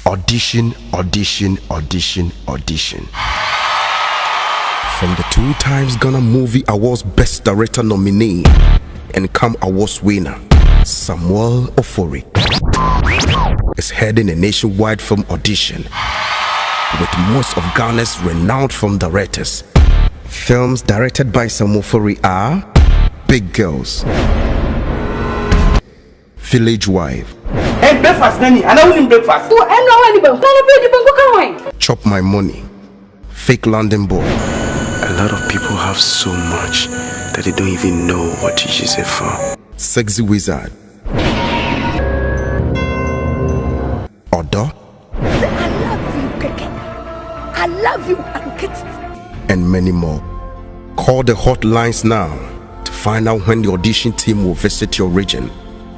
Audition, audition, audition, audition. From the 2 times Ghana Movie Awards Best Director nominee and CAM Awards winner, Samuel Ofori is heading a nationwide film audition with most of Ghana's renowned film directors. Films directed by Samuel Ofori are Big Girls, Village Wife, hey, breakfast, Nanny. I don't need breakfast. Chop My Money, Fake London Boy. A lot of people have so much that they don't even know what to use it for. Sexy Wizard, Odo, I love you, Keke. and many more. Call the hotlines now to find out when the audition team will visit your region.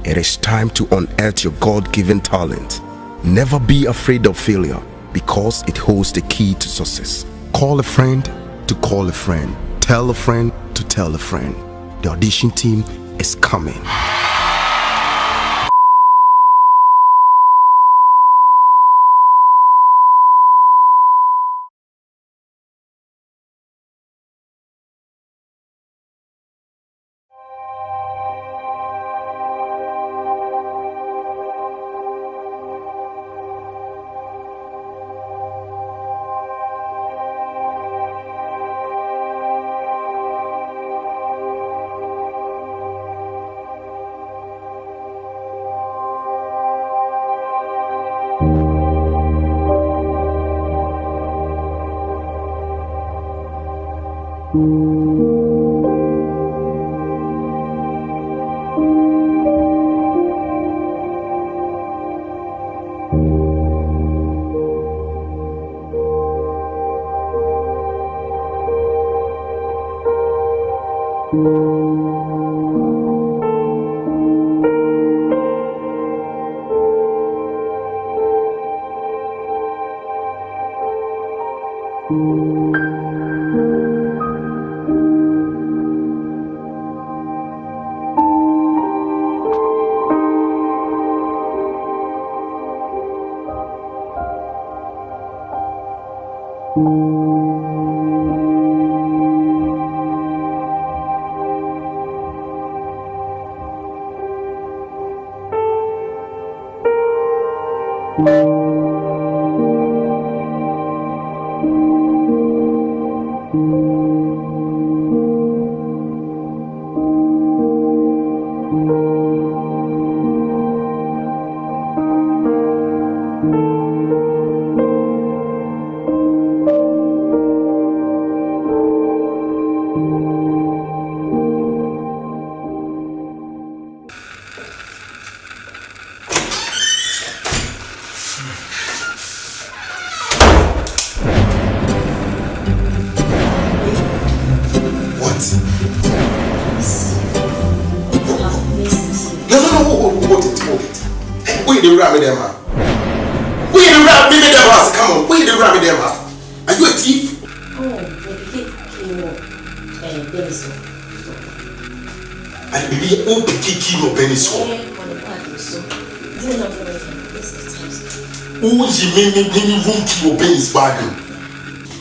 It is time to unearth your God-given talent. Never be afraid of failure because it holds the key to success. Call a friend to call a friend. Tell a friend to tell a friend. The audition team is coming.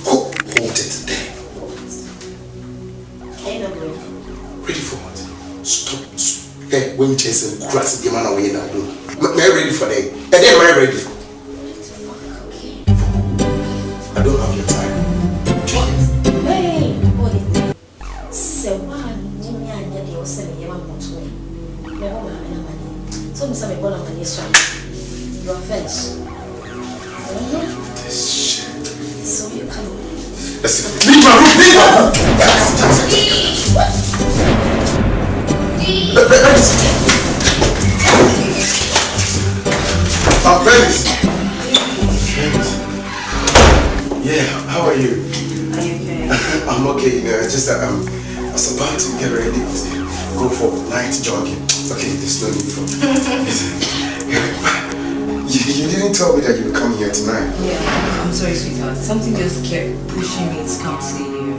Hold it there. Ready for what? Stop. Hey, when you chase and cross the man away now, do. Am I ready for that? And then am I ready? I don't have your time. You are finished. This shit. So you come. Listen, leave my room, leave my room. Dennis. Yeah, how are you? Are you okay? I'm okay, you know, it's just that I was about to get ready to go for night jogging. Okay, there's no need for You didn't tell me that you would come here tonight. Yeah, I'm sorry, sweetheart. Something just kept pushing me to come see you.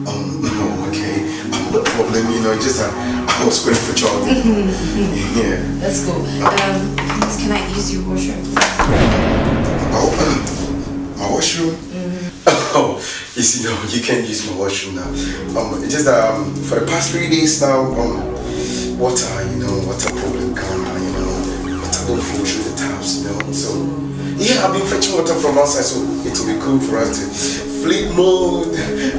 No, okay. No problem, you know, just I was going for jogging. Yeah. Let's go. Please, can I use your washroom? washroom? Oh, you see, no, you can't use my washroom now. It's just for the past 3 days now, water problem come, water don't flow through the taps, So yeah, I've been fetching water from outside, so it will be cool for us to flip mode,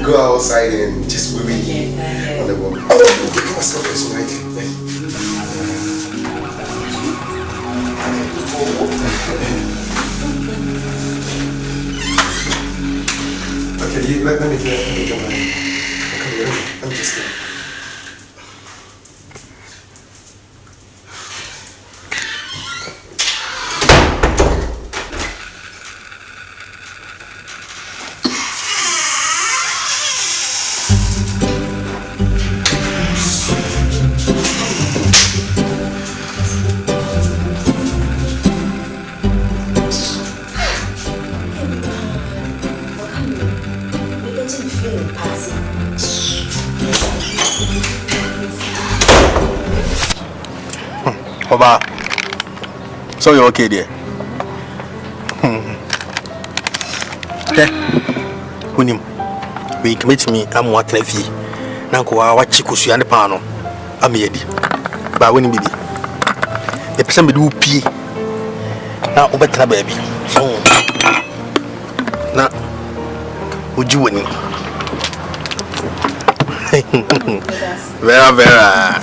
go outside and just move it on the wall. Oh, give us some first, right? Okay, let me get mine. Let me just get. Oba, so you're okay there? Okay. Hunim, we commit me. I'm what Nefi. Nanko, what Chikusu and the Pano. I'm ready. But when you be the person be do pee. Now, over to baby. Now, would you win? Vera.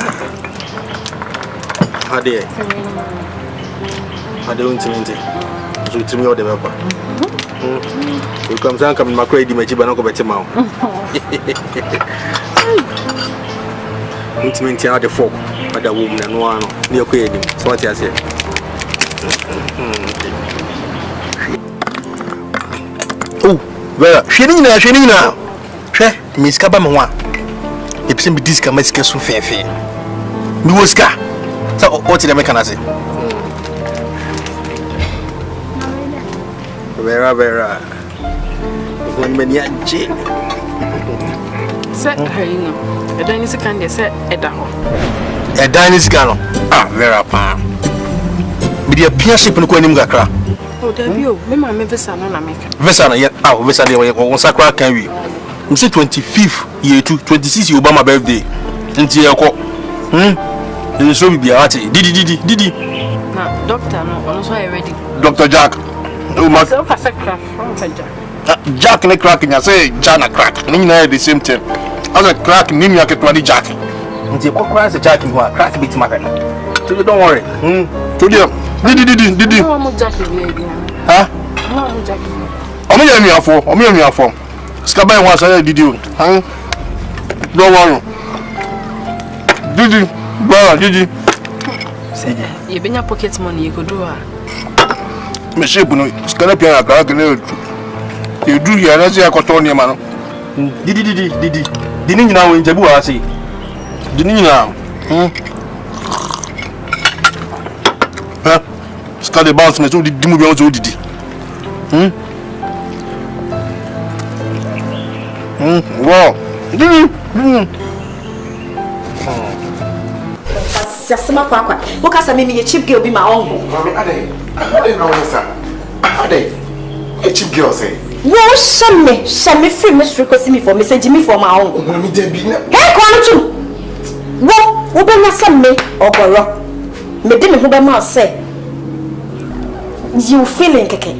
How do you? I don't think so. To me, all the member. You come down, come in my credit, my jib, and I'll go back to mouth. It's meant to have the folk, but the woman and one near creating. So what I say. Oh, well, she now. She, Miss Cabamwa. It's in this Camaska so fair. Nuska. So, what did I make an answer? Vera. When many are jail. Set her, you know. A dynasty can set at the home. A dynasty can. Ah, Vera Palm. Be a peership in the Quenimgakra. Oh, there you, Mamma Vesana America. Vesana, yet, oh, Vesana, or Sacra can we? You say 25th year to 26th Obama birthday. Until your call. You should be a arty. Didi. Now, doctor, no, also ready. Dr. Jack. Oh, my Jack and a crack, and I say, Jana crack. Nina, the same thing. As a crack, Nina, get 20 Jack. And the crack a Jack in one crack bit matter. So you don't worry. To them. Didi. Huh? I'm here for. Scabai was I did you. Huh? Don't worry. Didi. Say, you've been your pocket money, you could do her. Monsieur Bruno, Scalapia, you do here, as I got on your man. Didi. Didn't you know in Jabu? I say, didn't you know? Scally bounce me to the Dimubian to Didi. Wow. Sasama kwakwa. Wokasa mimi ye cheap girl be my uncle. Mommy, Ade no answer. Ade, a cheap girl say. Wo shame free mystery kosi me for message me for my uncle. Mommy, there be na. Hey, kwanu tu. Wo be na sam me ogoro. Me de me ho be ma say. You feeling keke.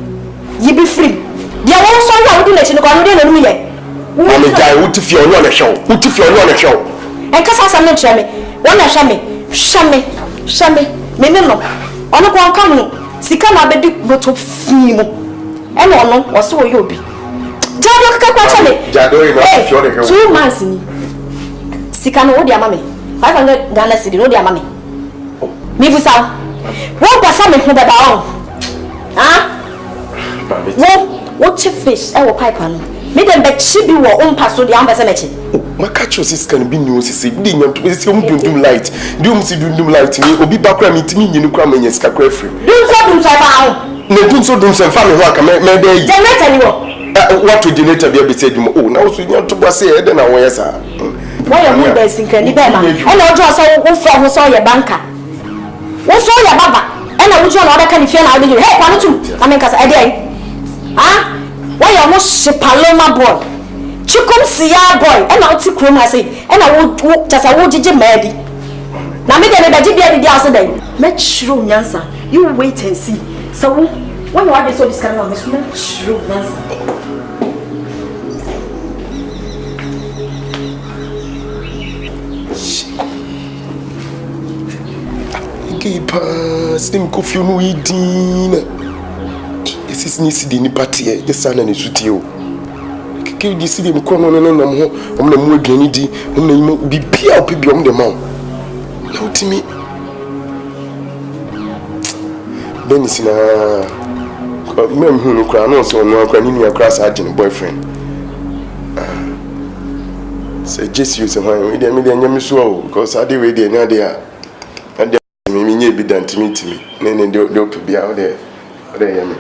You be free. Dia wo so ya wo di na chi no kwanu de na nu ye. Mommy, die what if you on the show? What if you on the show? En kasa sam no try me. Wona Shame. Me no. Ono kwa nkamu. Sika na abedi boto fimu. Eno ono wose wo yobi. Jado kaka kwa chame. Jado ina fio de 2 months ni. Sika no odi ama me. 500 Ghana cedi no odi ama me. Mi busa. Wo kwa sa me ho beba on. Wo fish e wo pipe no. Me dem be chibi wo umpa so de ambese mechi. Makacho sis can be news say di nyam to say dum light. Dum si dum light ni obi bakra mi timi nyinu kra manya sika kra free. Dum so fa na dum so fa me ho aka me dey yi. Generator ni wo. What to generator be say dum na wo so nyam to bo say e dey na wo yesa. Wo ya mu be sinka ni be ma. E na ojo so wo fra ho so ye banka. Wo so ye baba. E na wo jo na oda ka ni fie na wo dey. Hey, kwanu tu. Amen kasa e dey. Why you almost Paloma boy? Chikum Sia boy, and I'll take room, I say, and I would just a wood medi. Now, me the baby the other day. Make sure, Yansa, you wait and see. So, when you are so this kind of make sure, Yansa. Slim coffee no eating. This is Nisi the party, the son and his studio. Can you see them corner on the more granity? Be peer beyond the mount. Now to me, then it's in a man who crown also no cranny across agent boyfriend. Say just use a mind with them and Yamiswell, because I did ready and there. And me be done to me. Then they'll be out there. There, I didn't.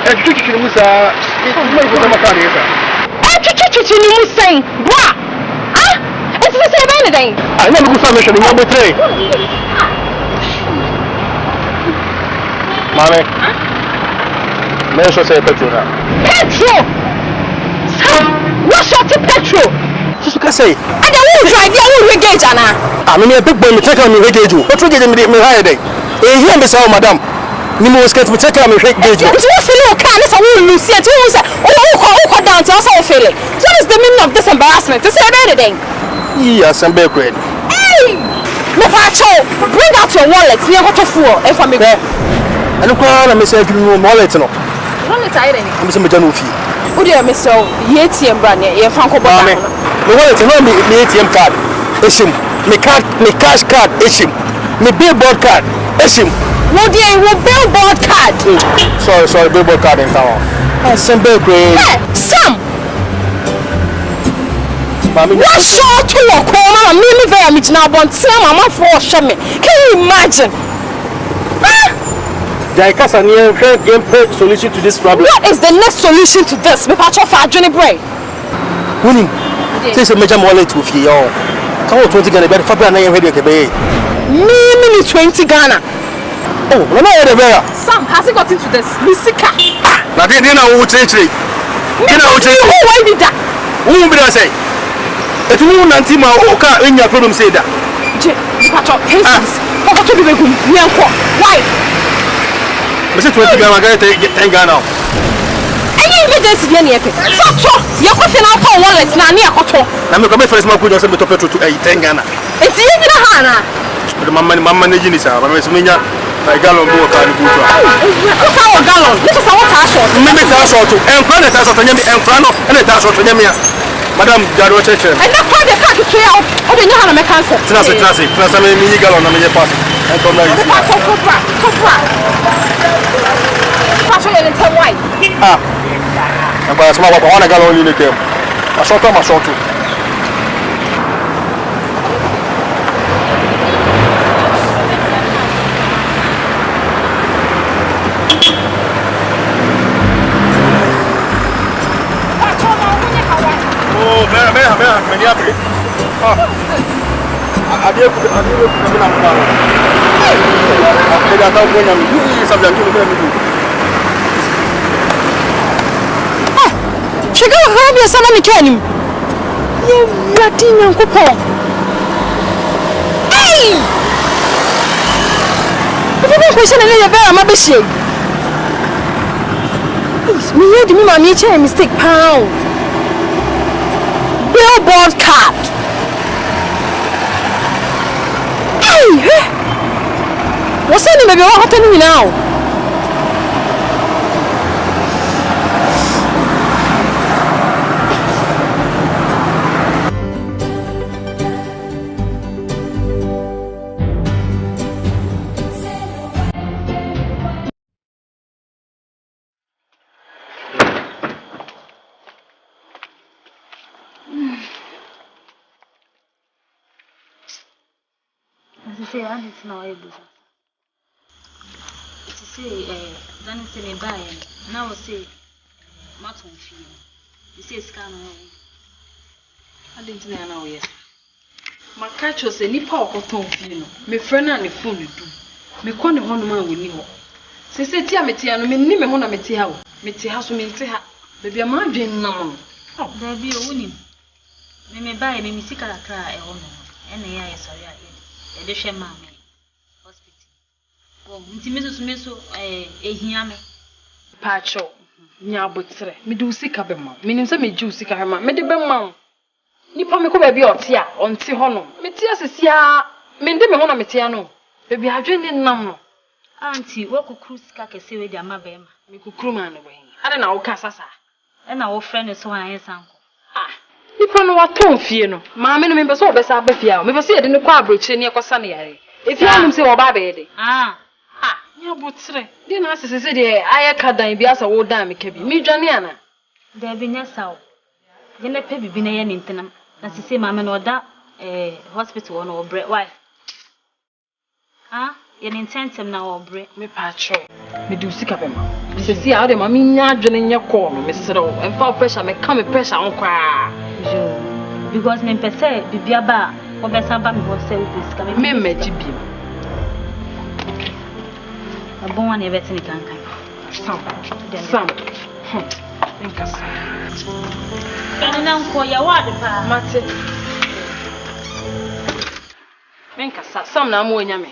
And chicken was saying, what? It's the same anything. I never go mentioning number 3. Mommy, may I say petrol? Petrol! What's your petrol? Just can say, I don't drive the old regage, Anna. I mean, a big boy, take on me regage. What would you me higher day? Here, Miss Madame. Nimo was get me take on me regage. It's what fellow can, it's a woman, Lucia, who said, oh, down to us all feeling. So what is the meaning of this embarrassment? To say anything? Yes, I'm very great. Hey! Mepacho, bring out your wallet. We are going to fool if I'm there. And look around and say, give me wallet. No, wallet, I didn't. I'm some Janufi. Who do you miss? ATM brand, you're Franco Bama. The wallet, no, me ATM card. Issue. Me cash card. Issue. Me billboard card. Issue. No, dear, you billboard card. Sorry, billboard card in town. That's some very great. Hey, Sam! What short to a corner and me very much now, but Mama for Shame. Can you imagine? There is a new game solution to this problem. What is the next solution to this? Me patch off our journey break. Winning. This is a major wallet with you. Come on, 20 Ghana. Better Fabian, I am ready to be. Me 20 Ghana. Oh, no, no, Sam, has he got into this? Misika. Now, they know who change it. You know why did that? Who will be there say? It won't until my in your problem say that. Why? Mr. 20 Ghana, I take 10 Ghana. Any evidence in any epic. So, you're going to wallet now near Otto. I'm going to first my good to 10 Ghana. It's in the Hana. The Mamma Nijinisa, I'm a gallon book. What's our gallon? This is our task. Maybe that's all to and that's what and Frano and that's what Madam Jaro Church. And that's why they can't trail. Oh, they know how to make answer. Trust me, mini gallon on the pass. And come like this. TWI. Ah, and by a small one gallon in the game. I saw them, I saw two. Many happy. I did put a new number. I got out when I'm doing something to do. She go home, your son and Kenny. You ratting and coupon. Hey! If you don't question any of them, I'm a bishop. Me heard me, my nature mistake pound. Billboard card. Hey! What's that baby? What happened to me now? I need to know able to say, then it's in a buy. Now say, Martin feel. You say, scan. I didn't know yes. My catch was a nipper or cotton feel. My friend and the phone you do. Me corner one man with me. Say, Tia Metiano, me name a Metiao. Metihouse, Metia, baby, a man being numb. Oh, there be a winning. Me may buy me, sick a cry, a woman, and the eye is sorry. Edeshe mama hospital. Oh, ntimeso meso ehia me. Pacho, nya botre. Me do sika be ma. Me nim se me ju sika he ma. Me de be ma. Nipa me ko ba bi ote a, onte ho no. Me ti asesia, me de me ho na me te no. Be bi adwene nam no. Auntie, wo kokuru sika kese we di ama be ma. Me kokuru ma no we. Ade na wo ka sasa. E na wo friend so an sanko. Ah. Nipa no waton fie no maame no me be so obesa ba fie a me be so yede ne kwa abrochire ne ekosa ne yare efi anum se wo ba be de nya botre de na asese de aye kadan bi asa wo dan me ka bi me dwane ana da bi nya sawo je ne pe bibi na ye ne ntenam na sese maame no oda hospital no obre why ye ne intentem na obre me pa cho me du sika be ma sese a de ma me nya adwene nya ko no me sese do emfa pressure me ka me pressure on kwa because me pese bibiaba obesa ba me go service ka me meji bi abon wan e betini kankan sam Nka sa. Kana nko ya wade pa. Mate. Nka sa sam na mo nyame.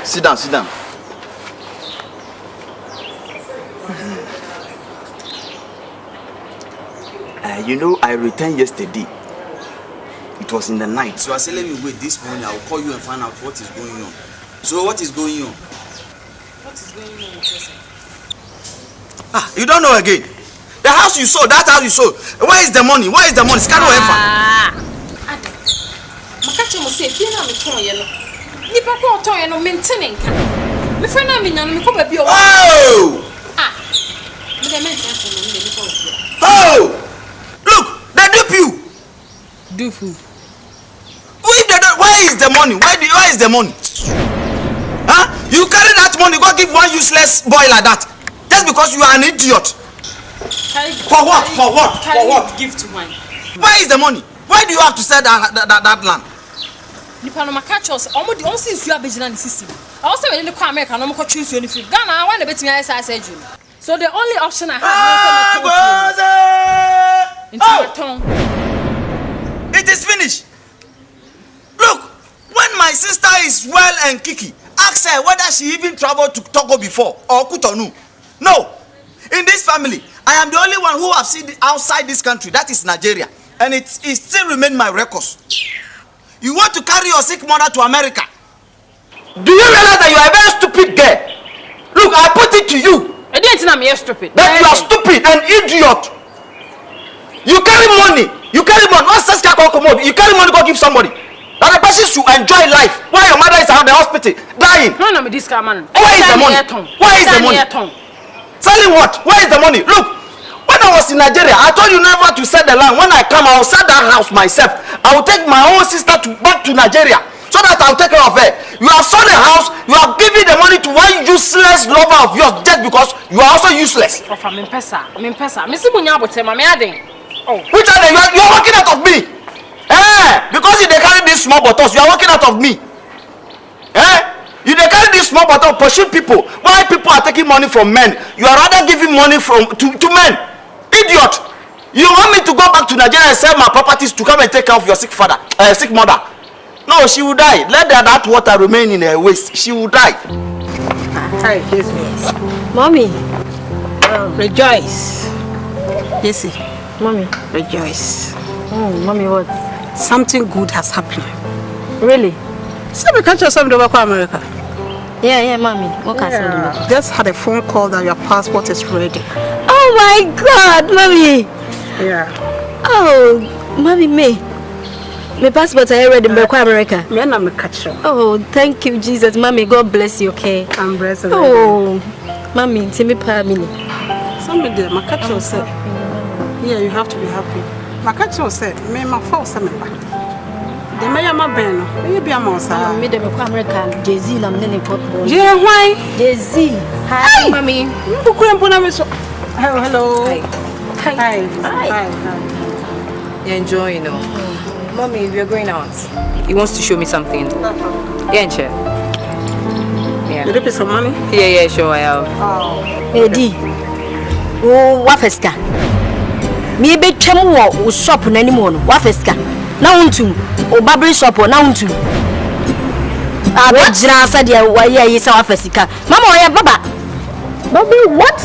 Sit down. You know, I returned yesterday. It was in the night. So I said, let me wait this morning. I will call you and find out what is going on. So what is going on? What is going on, Joseph? You don't know again. The house you sold, that house you sold. Where is the money? Where is the money? Scano Efa. Makacho mo say, "Fie na me ton ye no." Nipa ko ton ye no maintaining ka. Me friend na me nya no me ko ba bi o. Oh! Me dey maintain for me nipa o. Oh! Look, they dupe you. Dupe who? Where is the money? Where is the money? Huh? You carry that money, go give one useless boy like that. Just because you are an idiot. For what? Give to one. Where is the money? Why do you have to sell that land? Nipa no makachos, omo di on since you are bejina ni system. I also when you come America no mo ko choose you ni free. Ghana why na betimi I say you. So the only option I have is it is finished. Look, when my sister is well and kiki, ask her whether she even traveled to Togo before or Cotonou. No. In this family, I am the only one who have seen outside this country. That is Nigeria. And it still remains my records. You want to carry your sick mother to America? Do you realize that you are a very stupid girl? Look, I put it to you. I didn't know I'm stupid. That you are stupid and idiot. You carry money. You carry money. Once this guy come out, you carry money go give somebody. That the person should enjoy life. Why your mother is out the hospital dying? No, no, this guy man. Where is the money? Where is the money? Selling what? Where is the money? Look, when I was in Nigeria, I told you never to sell the land. When I come, I will sell that house myself. I will take my own sister back to Nigeria so that I will take care of her. You have sold the house. You have given the money to one useless lover of yours just because you are also useless. Oh, I'm in Pesa. Missy Bunyabote, Mammy Adding. Oh, which are they? You are working out of me. Because you carry these small bottles, you are working out of me. You carry this small bottle, pushing people. Why people are taking money from men? You are rather giving money to men. Idiot! You want me to go back to Nigeria and sell my properties to come and take care of your sick mother? No, she will die. Let that water remain in her waist. She will die. Hi, yes. Mommy, rejoice. Yes, Mommy, rejoice. Oh, Mommy, what? Something good has happened. Really? So we can't just send over to America. Yeah, Mommy. What can I send? Just had a phone call that your passport is ready. Oh my God, Mommy. Yeah. Oh, Mommy, my passport is ready to America. Oh, thank you, Jesus. Mommy, God bless you, okay? I'm blessed. Oh, Mommy, tell me family. Somebody, my catcher said, yeah, you have to be happy. My catcher said, me my first member. The mayor my ben, you be a monster. Me the American Jay-Z, I'm nearly pop. Yeah, why? Jay-Z. Hi, Mommy. Hello. Hi. You're enjoying, you know. Mommy, we are going out. He wants to show me something. Yeah, sure. Yeah. Did you pay some money? Yeah, sure I have. Oh. Eddie. Oh, what feska? Me be chemu wo shop na anymore no. What feska? Na untu. O barber shop na untu. Abejira asa dia waye yi sa wa fesika. Mama oya baba. Baba what?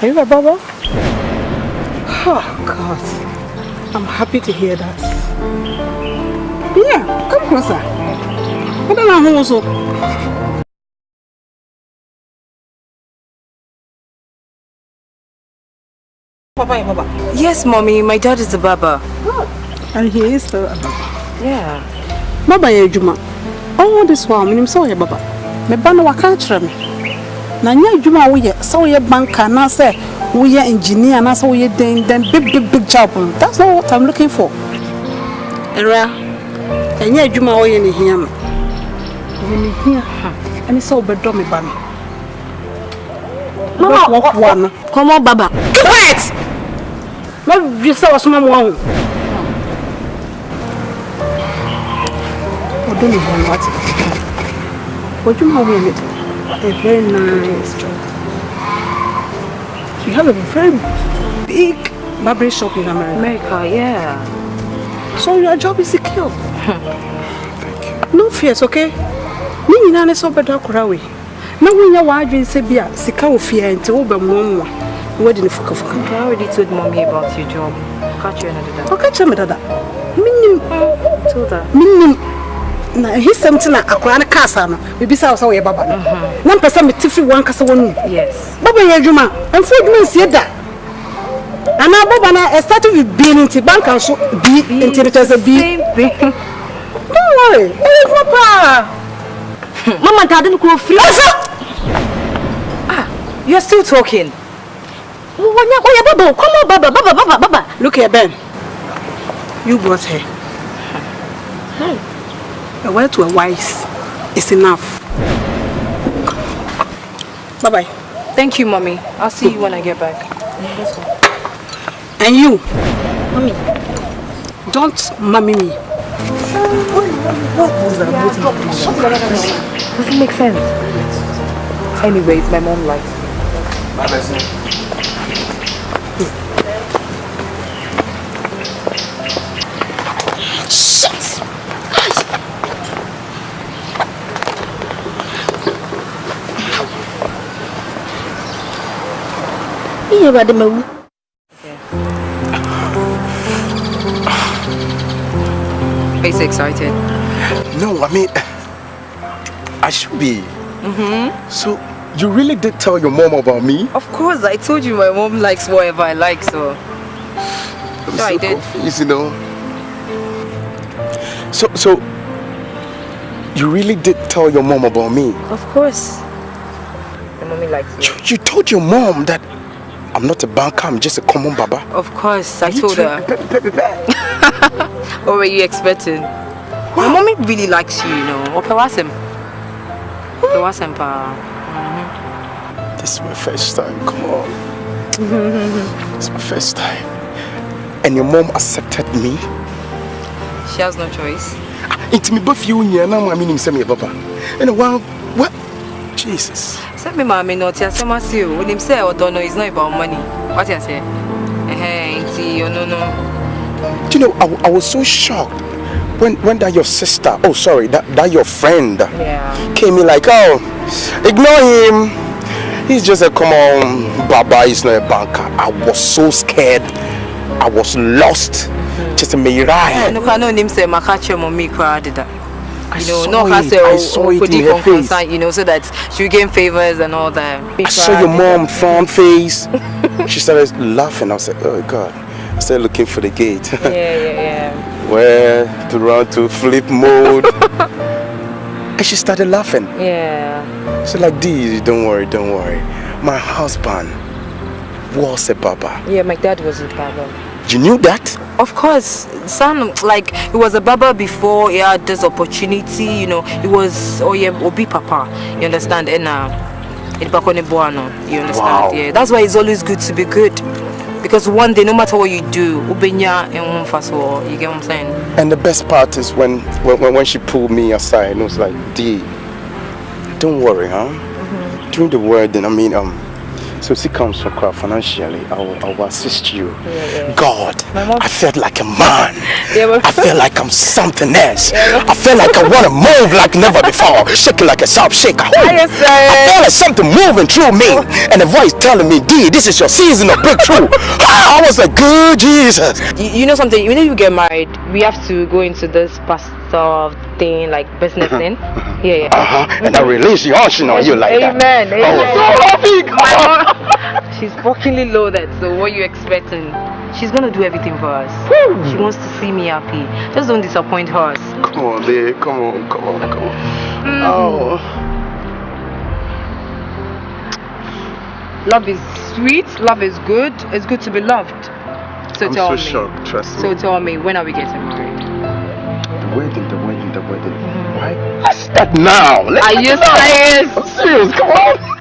Are you a baba? Oh God. I'm happy to hear that. Yeah, come closer. I don't know who also. Papa. Yes, Mommy, my dad is the barber. Oh, and he is the barber. Yeah. Baba ye juma. All this while, me so ye baba. Me bana wa kan kire me. Na nya juma wo ye, so ye banker na say wo ye engineer na so ye then big job. That's not what I'm looking for. Era. Enya juma wo ye ni hia me. Ni hia ha. Ani so bedo me ba me. Mama, come on, Baba. Keep quiet. You saw us, Mama. Oh, don't you want what? What you have in it? A very nice job. You have a very big barber shop in America, yeah. So your job is secure. No fears, okay? Me nane so better kurawe. Na winya wadwin se bia sika ofia enti wo ba mmomwa wo de ne fuka. I already told Mommy about your job. Catch you another day. Okay, chama dada. Minim told her. Minim na he something na akora ne kasa no bibisa wo so ye baba no. Na mpesa me tifi wan kasa wonu. Yes. Baba ye adwuma. Emfo adwuma sie da. Ana baba na start with being into bank and so be into it as a be. Same thing. Don't worry. Oh papa. Mama didn't go free. You're still talking. Baba, come on, Baba. Look here, Ben. You brought her. A word to a wise is enough. Bye-bye. Thank you, Mommy. I'll see you when I get back. And you, Mommy, don't mommy me. what was that? Doesn't make sense. Anyways, my mom likes me. Shit! Are you so excited? No, I mean, I should be. So, you really did tell your mom about me? Of course, I told you my mom likes whatever I like, so. I'm I did. Confused, you know. So, you really did tell your mom about me? Of course. My mommy likes you. You told your mom that I'm not a banker, I'm just a common baba? Of course, I told her. What were you expecting? My mommy really likes you, you know. This is my first time, come on. It's my first time. And your mom accepted me? She has no choice. It's me both you and I mean him send me papa. And what? Jesus. Send me mommy not ya say you. When him say I don't know, it's not about money. What you say? No. Do you know I was so shocked when that your sister, oh sorry, that your friend came in like, oh, ignore him. He's just a common baba, he's not a banker. I was so scared. I was lost. Just a mirage. No, I know him say makache mommy cried that. I saw it in her face. You know, so that she will gain favors and all that. I saw your mom front face. She started laughing. I was like, oh God. I started looking for the gate. Yeah. Where to run to flip mode. And she started laughing. Yeah. So like, D, don't worry. My husband was a baba. Yeah, my dad was a baba. You knew that? Of course. Son, like, he was a baba before he had this opportunity, you know. He was, Obi Papa, you understand? And you understand? Wow. Yeah, that's why it's always good to be good. Because one day, no matter what you do, you get what I'm saying? And the best part is when she pulled me aside and was like, D, don't worry, huh? During the wedding, I mean, so she comes from crowd financially, I will assist you. Yeah. God, I felt like a man. Yeah, I felt like I'm something else. I felt like I want to move like never before. Shaking like a sharp shaker. I felt like something moving through me. And the voice telling me, D, this is your season of breakthrough. I was like, good Jesus. You know something, when you get married, we have to go into this pastor thing, like business thing. Yeah. And I release the unction on you like that. Amen. Oh, she's fucking loaded, so what are you expecting? She's gonna do everything for us. She wants to see me happy. Just don't disappoint her. Come on, babe. Come on. Oh. Love is sweet, love is good. It's good to be loved. So I'm tell so me. shocked, trust me. So tell me, when are we getting married? The wedding. Why? Let's start now. Are you serious? I'm serious, come on.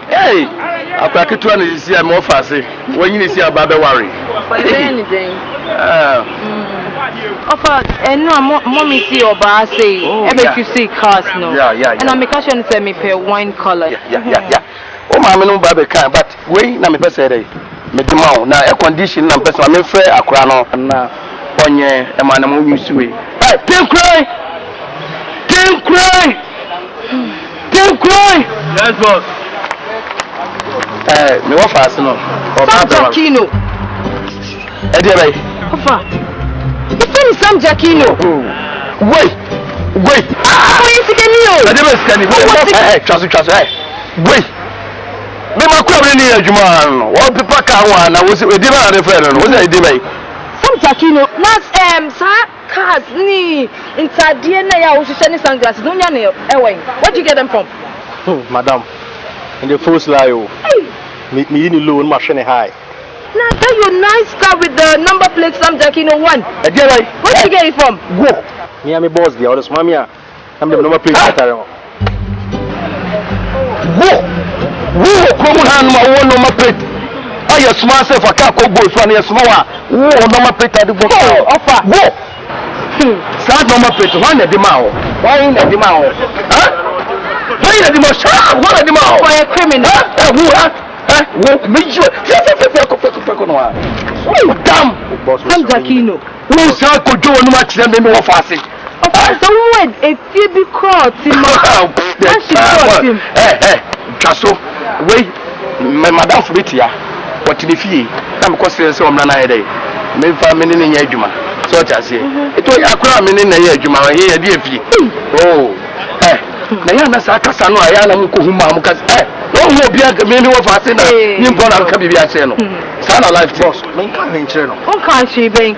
Hey, I pack to an see I'm more fussy. When you see about the worry. For anything. and no, mommy see or ba say, make you see cars no. Yeah. And I make a chance say me pay wine color. Yeah. Oh, my no baby can, but wait, na me pese dey. Me demand na air condition na pese me frɛ akora no na onye e ma na mo use we. Hey, Tim cry. Yes, boss. Me wa fast no. Sam Jackino. E dey bay. Ofa. It's Sam Jackino. Wait. Oh, it's Kenio. E dey bay scanning. Hey, trust. Hey. Wait. Me ma kwa ni adwuma no. Wo pepa ka ho na wo se e dey bay na friend no. Wo se e dey bay. Sam Jackino. Nas cars ni intadie na ya wo hye ni sunglasses. No nya na where do you get them from? Madam, in the first lie, me in low and machine high. Now that your nice car with the number plate Sam Jackino 1. Where did you get it from? Go. Me and my boss there, or the mamia. I'm the number plate. Go. Come on, my own number plate. I just small self a car go boys one yes small. Number plate at the book. Offer. Go. Start number plate. One at the mouth. One at the mouth. Huh? One at the mouth. One at the mouth. For a criminal. Damn. Sam Jackino. Who said could do no much than me of us? So when a few court him. Hey, Chasso. Wait, my madam for it here. What did he? I'm considering so I'm not day. Me family in Yajuma. So I say. It was a crime in Yajuma here, dear fee. Oh, Nayana Sakasano, I am Kuhuma Mukas. No more be a many of us in a Nimbona Kabia channel. Son of life boss, main channel. Oh, can't she bring?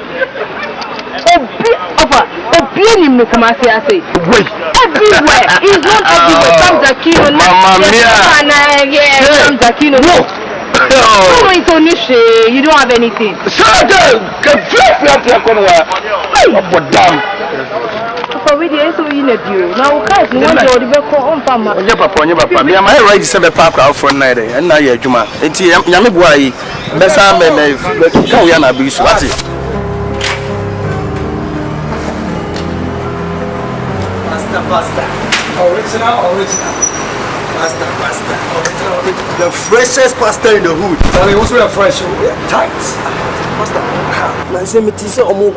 Oh, beauty Mukumasi, I say. Everywhere. It's not everywhere. Sam Jackino. Mamma mia. Sam Jackino. Oh, it's only shade. You don't have anything. Now, guys, you want to be called Papa. Me, am I right to send a papa out for night? And now you're Juma. It's Yami Boy. Bessa may Kawiana be swatty. Pasta. Original. Pasta. Original. The freshest pasta in the hood. Sorry, what's real fresh? Tight. Pasta. Man, say me tise omo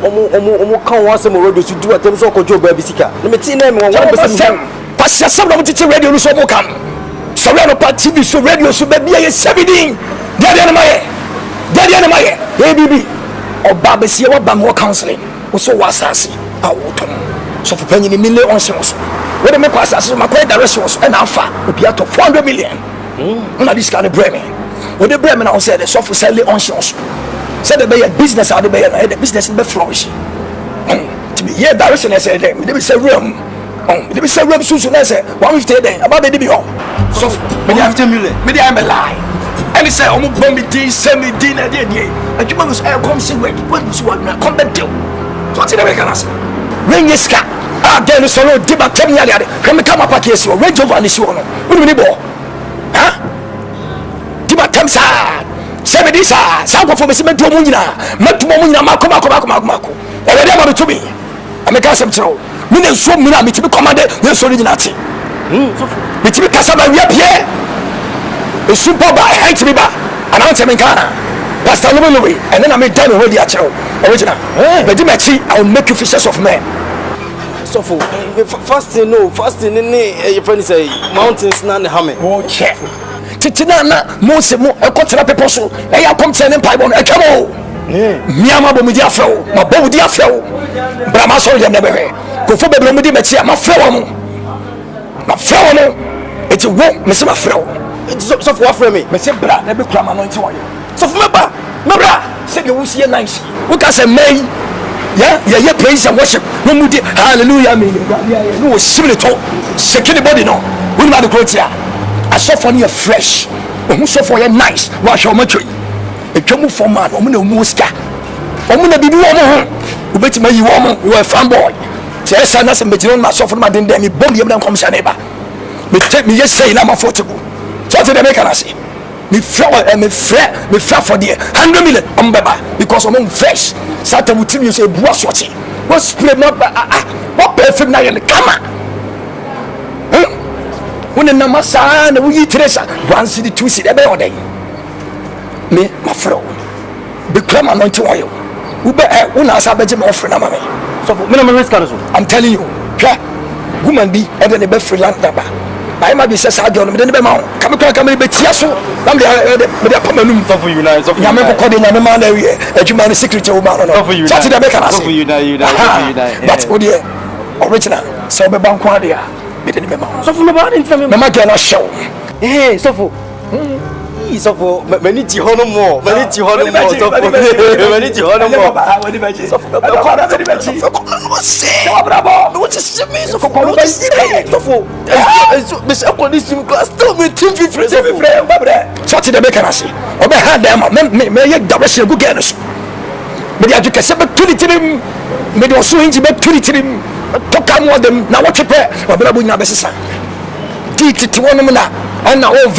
kan wan say mo radio to do atem so ko job baby sika. Me ti na me wan person. Pasta some no tite radio no so mo kam. So we no pa TV so radio so baby ye 17. Dia na maye. Hey bibi. Oba be sie wa ba mo counseling. Wo so wasase. Awotom. So for penny million ounces. When they make us as my credit directions and alpha will be out of 400 million. Now this kind of Bremen. When the Bremen now said the software sell the ounces. Said the bay business out the bay and the business in the flourish. To be here direction I said them. They be say room. They be say room soon I say 150 then about the DB home. So when you have 10 million, maybe I'm a lie. And he said almost bomb me D, send me dinner day. And you must come see where what was what come back to. So what's in the mechanism? Ring this car. Then so no diba tell me there. Come up here so range over this one. What do you mean? Huh? Diba tell sa. Say me this ah. Some for me cement to munina. Met munina mako. E ready about to me. I make us some throw. Me no so me na me to be commanded. No so original thing. Me to be kasaba we here. A super by height me ba. Announce me kana. Pastor Louis and then I make time already at you. Original. But the match I will make you fishers of men. So for fasting in your friend say mountains na hame. Oh check. Titina na mo se mo e ko tera people so e ya kom tene pai bon e kemo. Miama bo mi dia fe o, ma bo dia fe o. Bra ma so dem na be he. Ko fo be bro mi di mechi ma fe wo mo. Ma fe wo mo. E ti wo me se ma fe wo. So for what for me? Me se bra na be kura ma no nti wo ye. So for me bra se be wo sie nice. Wo ka se mai yeah, praise and worship. No moody, hallelujah, me. No, simply talk. Second the body, no. We not the growth here. I saw for you fresh. Who saw for you nice. Wash your tree. A come for man, woman, no muska. Woman, be woman. Who bet me you woman, you are a fanboy. Tess and us and bet you myself from my dinner, me bomb you, comes a neighbor. But take me, yes, say, I'm affordable. So to the make I say. me fair for the 100 million umbeba because I'm fresh. Satan will tell you say boss watching. What spray not what perfume na yen kama. When the namasa na we Teresa one city two city ebe oday. Me my friend. The crime anointing oil. Ube una asabeje me offering na mama. So me na me risk can so. I'm telling you. Woman be and then be freelance number. I might be says I don't know the man. Come be tiaso. I'm the permanent for you now. So you make calling na man area. You man secret woman. So for you. So the make us. So for you now. But original. So be bank kwa dia. Be the man. So for me ban in me ma get show. Eh, so for so for many jihono more. Many jihono more. So for many jihono more. So for what is me? So for this acquisition class still me team free. So the make us. Obe hand them me ye direction go get us. Me the education be to the me the so hinji be to the to come with them na what prepare. Obe bu nya be sesa. Diti wonu na and over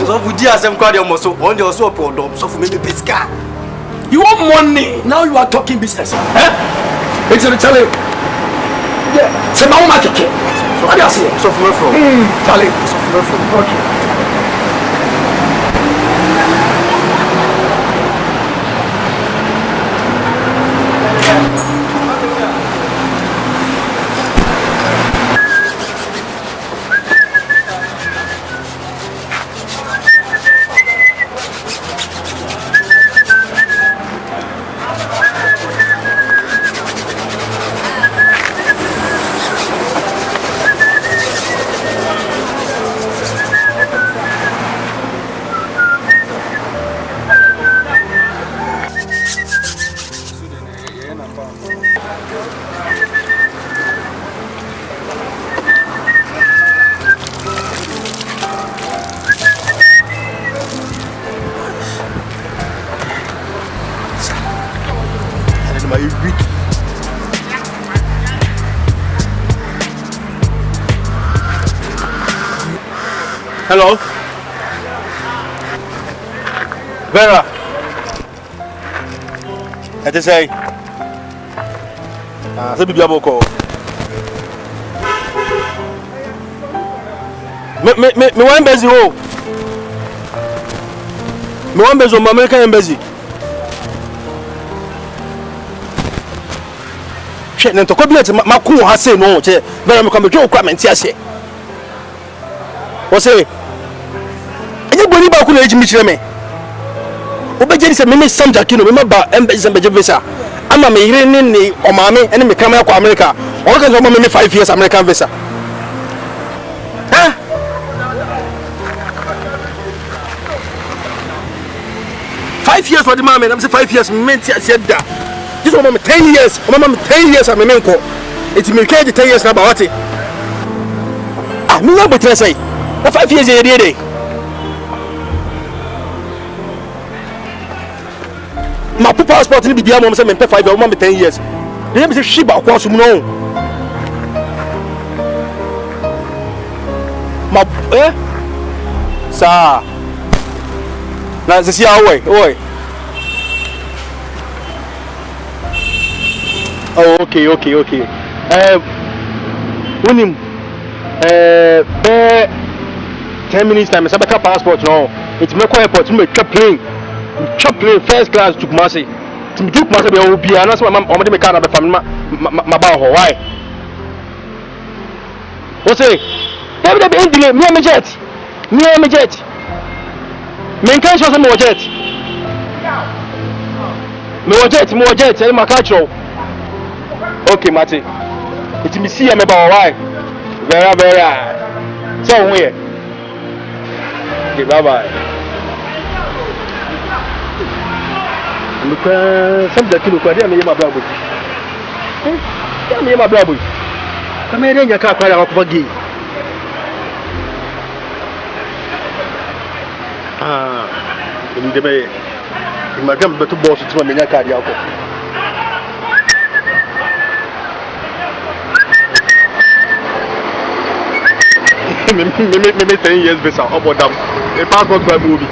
so for dia sem kwa dem so on dey also problem so for me be piska. You want money now you are talking business. It's a tell you. Yeah, c'est ma maman qui. So for me from. Allez, so for me from. Okay. Hello? Vera? Ete say? Se bibi aboko. Me wan busy ho. Me wan busy o American embassy. Che nto ko bilet makun ha say no che. Vera me come jo kwa menti ase. Wo say boni ba ku na eji mi kire me obeje se me sam jakino me ba embassy embassy visa ama me yire ni o maame ene me kama kwa America o ka so me 5 years American visa ha 5 years for the maame na me say 5 years me ti ase da this one me 10 years o mama me 10 years am me nko it me ke 10 years na ba wate me na betre say na 5 years e dey my passport ni bibia mom say me 5 years, me 10 years. Dey me say shiba kwa sum no. Ma sa. Na zesi away, oi. Oh, okay. Unim be 10 minutes time say beka passport no. It me kwa airport me plane. Choplane first class to Kumasi. To do Kumasi be obi and that's why my me car na be fam ma ba ho why. What say? Every day delay me jet. Me kan show me jet. Me jet, e ma catch you. Okay, Mate. It me see me ba why. Very. So we. Okay, bye. Some da kilo kwa dia me yema brabo. Ya me yema brabo. Kama ere nya ka kwa ya kwa gi. Ndi be imagam beto boss tuma me nya ka dia kwa. Me 10 years visa obodam. A passport by movie.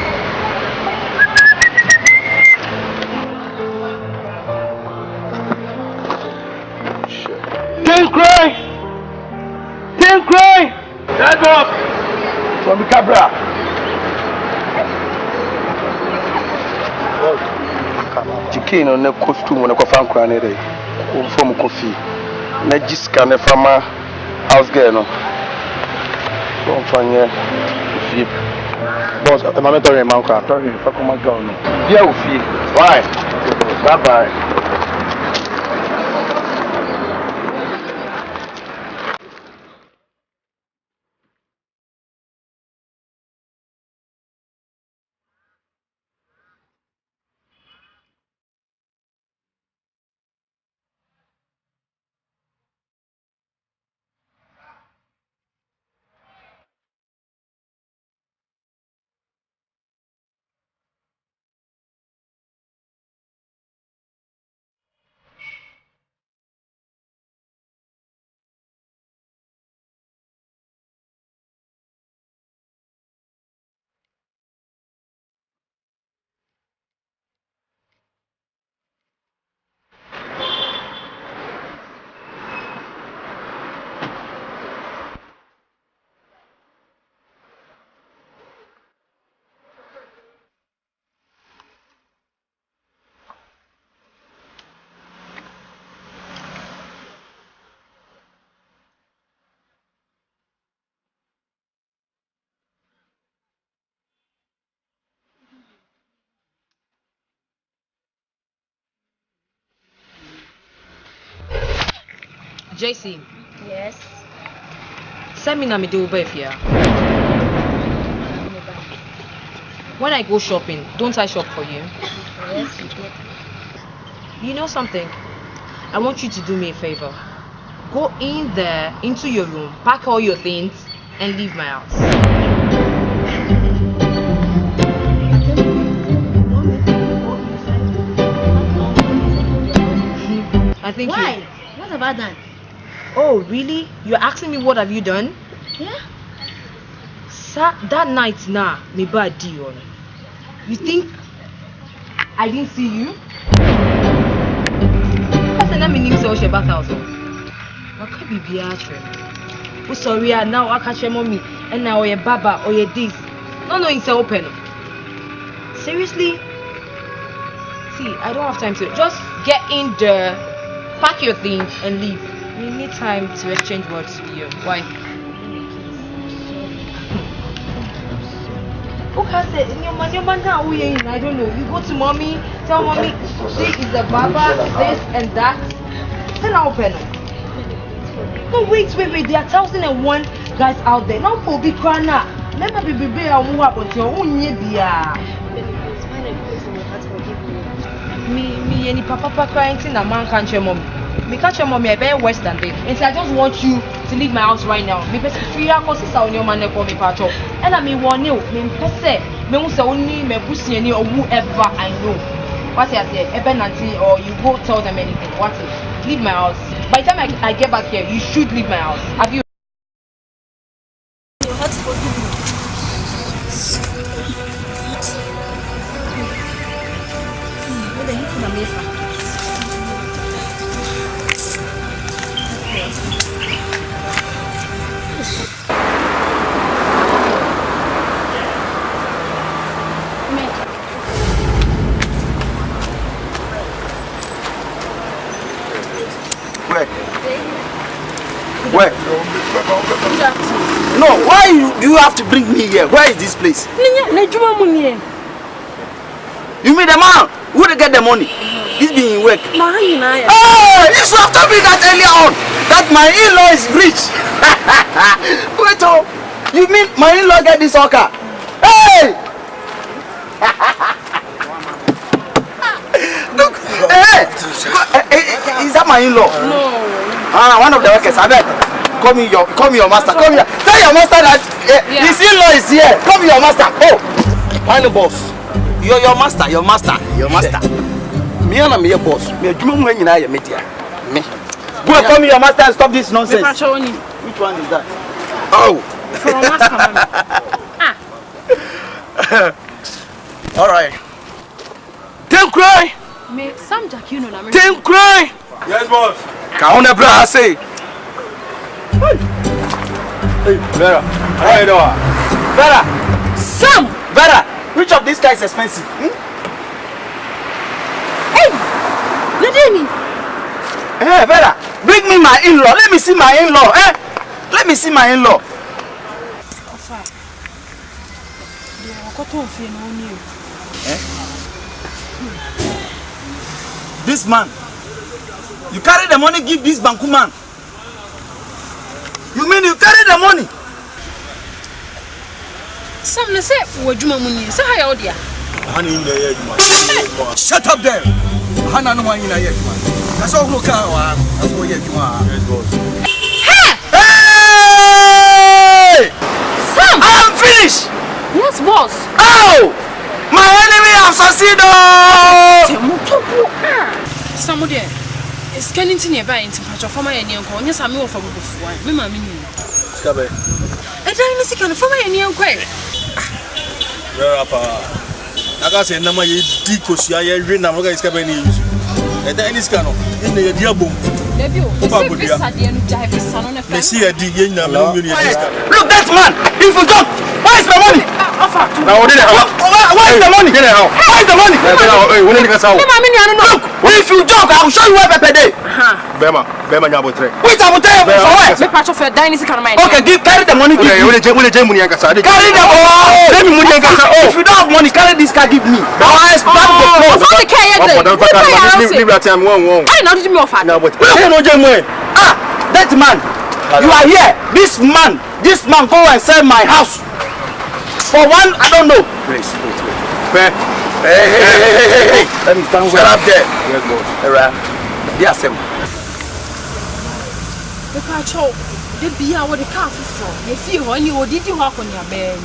King Cray! King Cray! Head up! From the Cabra. Chicken on the costume on a coffin cranny day. From coffee. Najiska ne fama house girl no. From Fanya. Boss, I'm not talking about car. Sorry, if I come and go. Yeah, we feel. Bye. Bye bye. JC. Yes. Send me na me do here. When I go shopping, don't I shop for you? Yes, you did. You know something? I want you to do me a favor. Go in there, into your room, pack all your things, and leave my house. I think Why? you... What have I done? Oh, really? You're asking me what have you done? Yeah. That night, me bad deal. You think I didn't see you? Because I mean, so she back out. What could be Beatrice? Oh, sorry, now I catch your mommy, and now you're Baba or you're this. No, it's open. Seriously? See, I don't have time to. Just get in there, pack your things, and leave. We need time to exchange words with you. Why? Who can say your man now? I don't know. You go to mommy, tell mommy she is the Baba, this and that. Then I'll open. No, wait. There are 1,001 guys out there. Now for big crana. Remember baby and move up until only me any papa crying thing a man can't your mommy. Me catch your mommy, I very worse than this. And so I just want you to leave my house right now. Me pese free cause on your man for me patch up. And I mean one you, me pese me who say only me pussy any or whoever I know. What I say, Nancy, or you go tell them anything. What is? Leave my house. By the time I get back here, you should leave my house. Have you? You have to forgive me. What are you gonna make? Where? No, why do you have to bring me here? Where is this place? You mean the man who to get the money? He's being work. Oh, you should have told me that earlier on. That my in-law is rich. Wait, oh, you mean my in-law get this soccer? Hey! Look, is that my in-law? No. One of the workers. I bet. Call me your master. Come here. Tell your master that his in-law is here. Come your master. Oh, find the boss. Your master. Me and me boss. Me do me nyina ya media. Me. Go and call me your master and stop this nonsense. Which one is that? Oh. From master. All right. Tim cry. Me Sam Jack, you know na me. Tim cry. Yes, boss. Kauna bra say. Hey, Vera. How you doing? Vera. Sam. Vera. Which of these guys is expensive? Hey. Good evening. Hey, Vera. Bring me my in-law. Let me see my in-law. Let me see my in-law. This man, you carry the money, give this Banku man. You mean you carry the money? Some say, what you money? So how you Honey in the head, man. Shut up there. Hana no one in the head, man. That's all look out. That's what you are. Yes, boss. Hey! Sam! I am finished! Yes, boss. Oh! My enemy have succeeded! Some there. It's getting to nearby into patch of my Indian corn. Yes, I'm off of before. Me, mammy. Scabe. I don't see kind of my Indian quay. Vera pa. Naga say na ma ye di kosia ye hwe na mo ga scabe ni use. E da any scan no. In the dia bom. Debut. This idea no jive is son on a Me see ye di ye na me no me ni. Look, that man! If you don't, where is the money? Now what did Where is the money? Get it out. Where is the money? Hey, when did you say? Look, if you joke, I will show you where Pepe day. Bema nyabotre. Which I will tell you for where? Me patch of your dynasty kind of mind. Okay, carry the money. Okay, when the money yankasa. Carry the money. Let me money yankasa. If you don't have money, carry this car, give me. Now I expect the clothes. What the care you do? Leave that time one. I know did me offer. Now but no jemwe. That man, you are here. This man go and sell my house. For one, I don't know. Please. Hey. Let me stand. Shut up there. Yes, boss. Alright. Yes, sir. The patch out. The beer what the car for. You feel when you did you walk on your bed.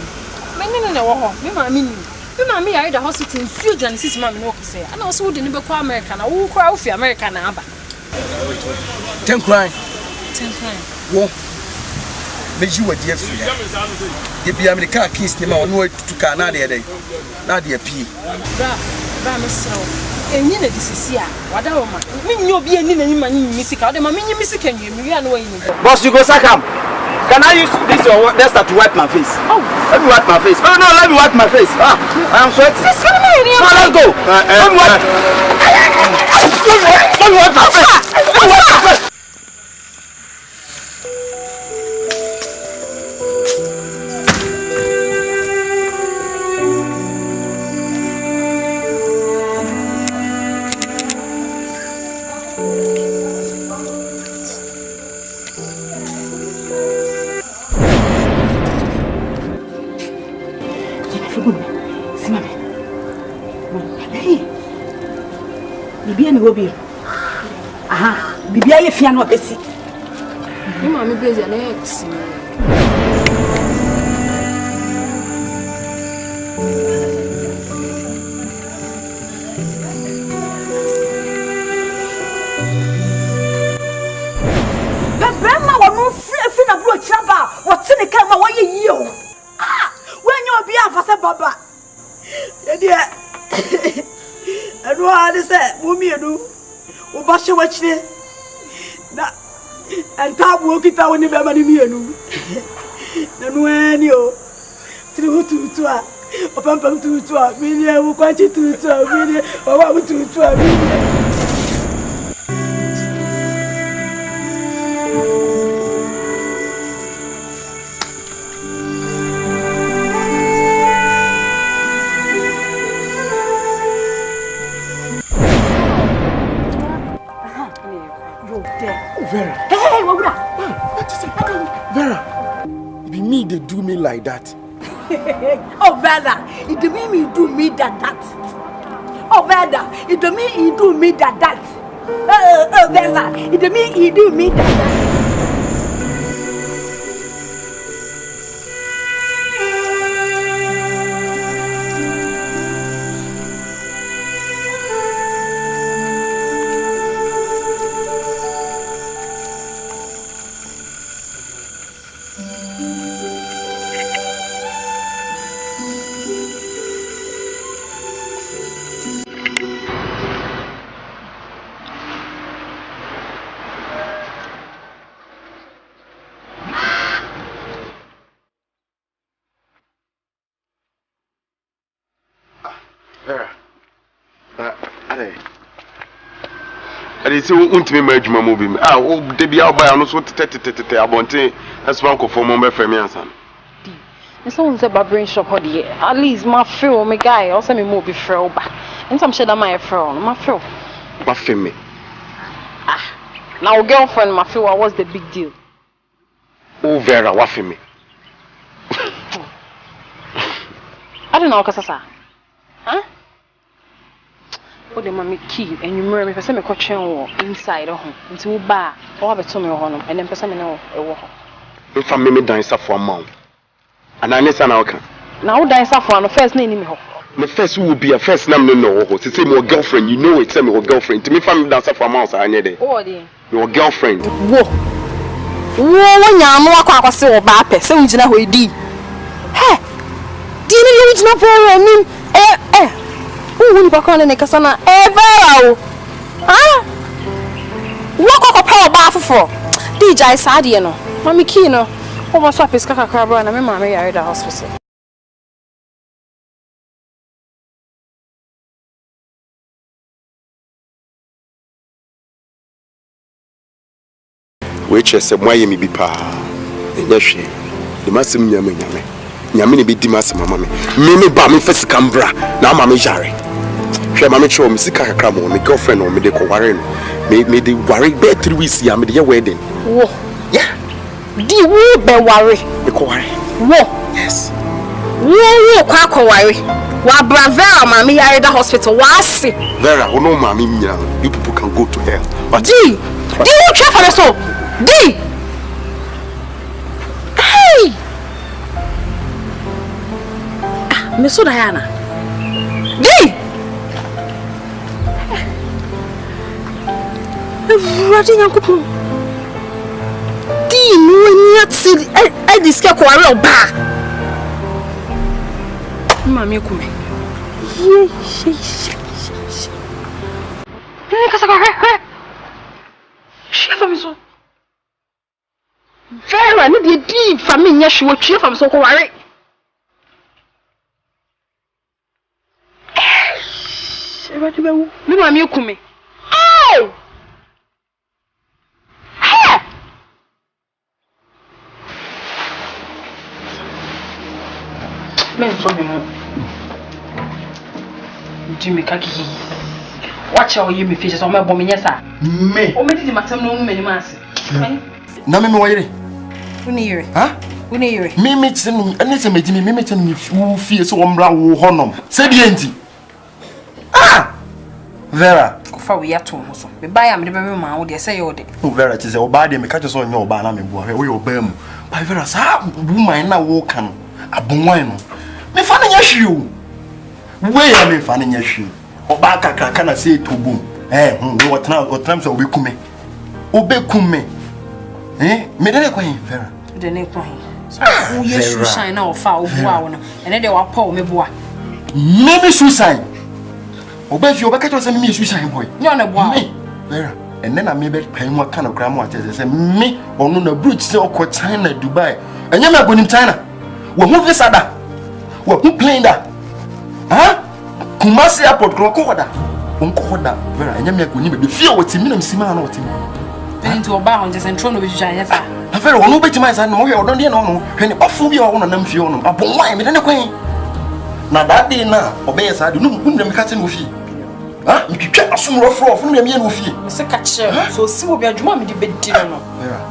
Me no wo ho. Me mama I the hospital in few and sis mama no say. And also the neighbor call America na wo kwa ofi America na aba. 10 crying. Wo. Me you were dear free. You be America kiss ni ma no to Canada dey. Na dey pie. Bra me sro. Enyi na disisi a wada wo ma. Me nyo bi eni na nyima nyi misika. Ode ma me nyi misika nyi me wi na wo yin. Boss, you go sack am. Can I use this or duster to wipe my face? Oh, let me wipe my face. Oh no, let me wipe my face. I am sweating. No, let's go. Let me wipe my face. Let me wipe my face. Bibia ni hobi. Aha, bibia ye fia no obesi. Ni ma me bezi na ex. Bema wa no fi na bro chaba, what ne ka ma wa ye yi o. Ah, when you be afase baba. Ye dia. Anu ade se mumienu wo ba hye wachire na entabu okita woni be ma ni mienu na no ani o tiri hututu a opampam tutu a mini e wo kwachi tutu a mini o wa tutu a mini Vera. Hey, what would Vera, it be me they do me like that. Oh, Vera, it do me do me that. Oh, Vera, it do me do me that. Oh, Vera, it do me do me that. they say won't me my juma movie. Ah, oh, they be out by no so tete abonte. That's one ko for mo for me ansan. It's not say barbering shop or the at least my feel my guy also me move be frail back. And some shit that my frail, my frail. What for me? Ah, now girlfriend my feel what's the big deal? Oh Vera, what for me? I don't know Kasasa. Huh? Oh, the mommy key and you marry me for some question inside of home into bar or have a tummy on him and then person know a walk. If I me dance for a month. And I listen now can. Now dance for the first name me. The first will be a first name no. To say my girlfriend, you know it's say my girlfriend. To me family dance for a month I need it. Oh dear. Your girlfriend. Wo. Wo nya no akwa se wo ba pe se unjina ho edi. He. Di ni unjina for nim Who bakon ne kasa na Vera o. Ah. Wo kokko pa ba foforo. DJ Saade no. Mami key no. O mo so peska kakra bra na me mama yare da hospital. Which is a moye mi bi pa. Enya hwe. Di masim nyame. Nyame ne bi di masim mama me. Me ba me fesi kambra na mama me yare. Hwe mama cho me sika kakra mo me girlfriend o me de ko ware no. Me de ware be 3 weeks ya me de wedding. Wo. Yeah. Di wo be ware. Me ko ware. Wo. Yes. Wo kwa ko ware. Wa Bravera mama yare da hospital wa se. Vera, no mama nya. You people can go to hell. But Di wo try for so. Di. Hey. Ah, me so Diana. Di. Rodin Yankopon. Di no nya ti I diska ko are oba. Mama kume. Ye. Ni kasa ko he. Chef me so. Vera ni de di family nya hwe chef am so ko ware. Eba ti bewu. Me mama kume. Ow! Men so me mo. Jimmy kaki. Watch how you me fishes on my bomb nyesa. Me. O me di matam no me ni mase. Na me wire. Uni yire. Ha? Uni yire. Me tenu ene se meji me tenu me fie so omra wo honom. Se die enti. Ah! Vera. Ko fa we yato ho so. Me buy am de be ma wo de say yo de. O Vera ti se oba de me ka che so onye oba na me bua. We oba mu. Ba Vera sa woman na wo kan abonwan no. Me fa na nya hwie o. We ya me fa na nya hwie. Oba kakaka na say tobum. We wotram so obekume. Obekume. Me de kwa hin Vera. De ne kwa hin. So wo yesu shine na ofa obua wo no. Ene de wa paw me bua. Me suicide. Oba fi oba kacho say me suicide boy. No na bua. Me Vera. And then I may be paying what kind of grandma say me or no bridge say or China Dubai. And you go in China. We who visa that? We who playing that? Huh? Kumasi airport Krokoda. Unkoda. Vera, and you make when you be fear what him sima no team. Then to oba on just entrono be China fa. Na Vera, no bet my son no here don't dey no. When ofu bi o na mfie no. Abon why me dey kwan. Na that day na obey sa do no dem ka ten ofi. Ah, you can't assume rough from the men with you. Mr. Catcher, so see what be a drum with the bed dinner.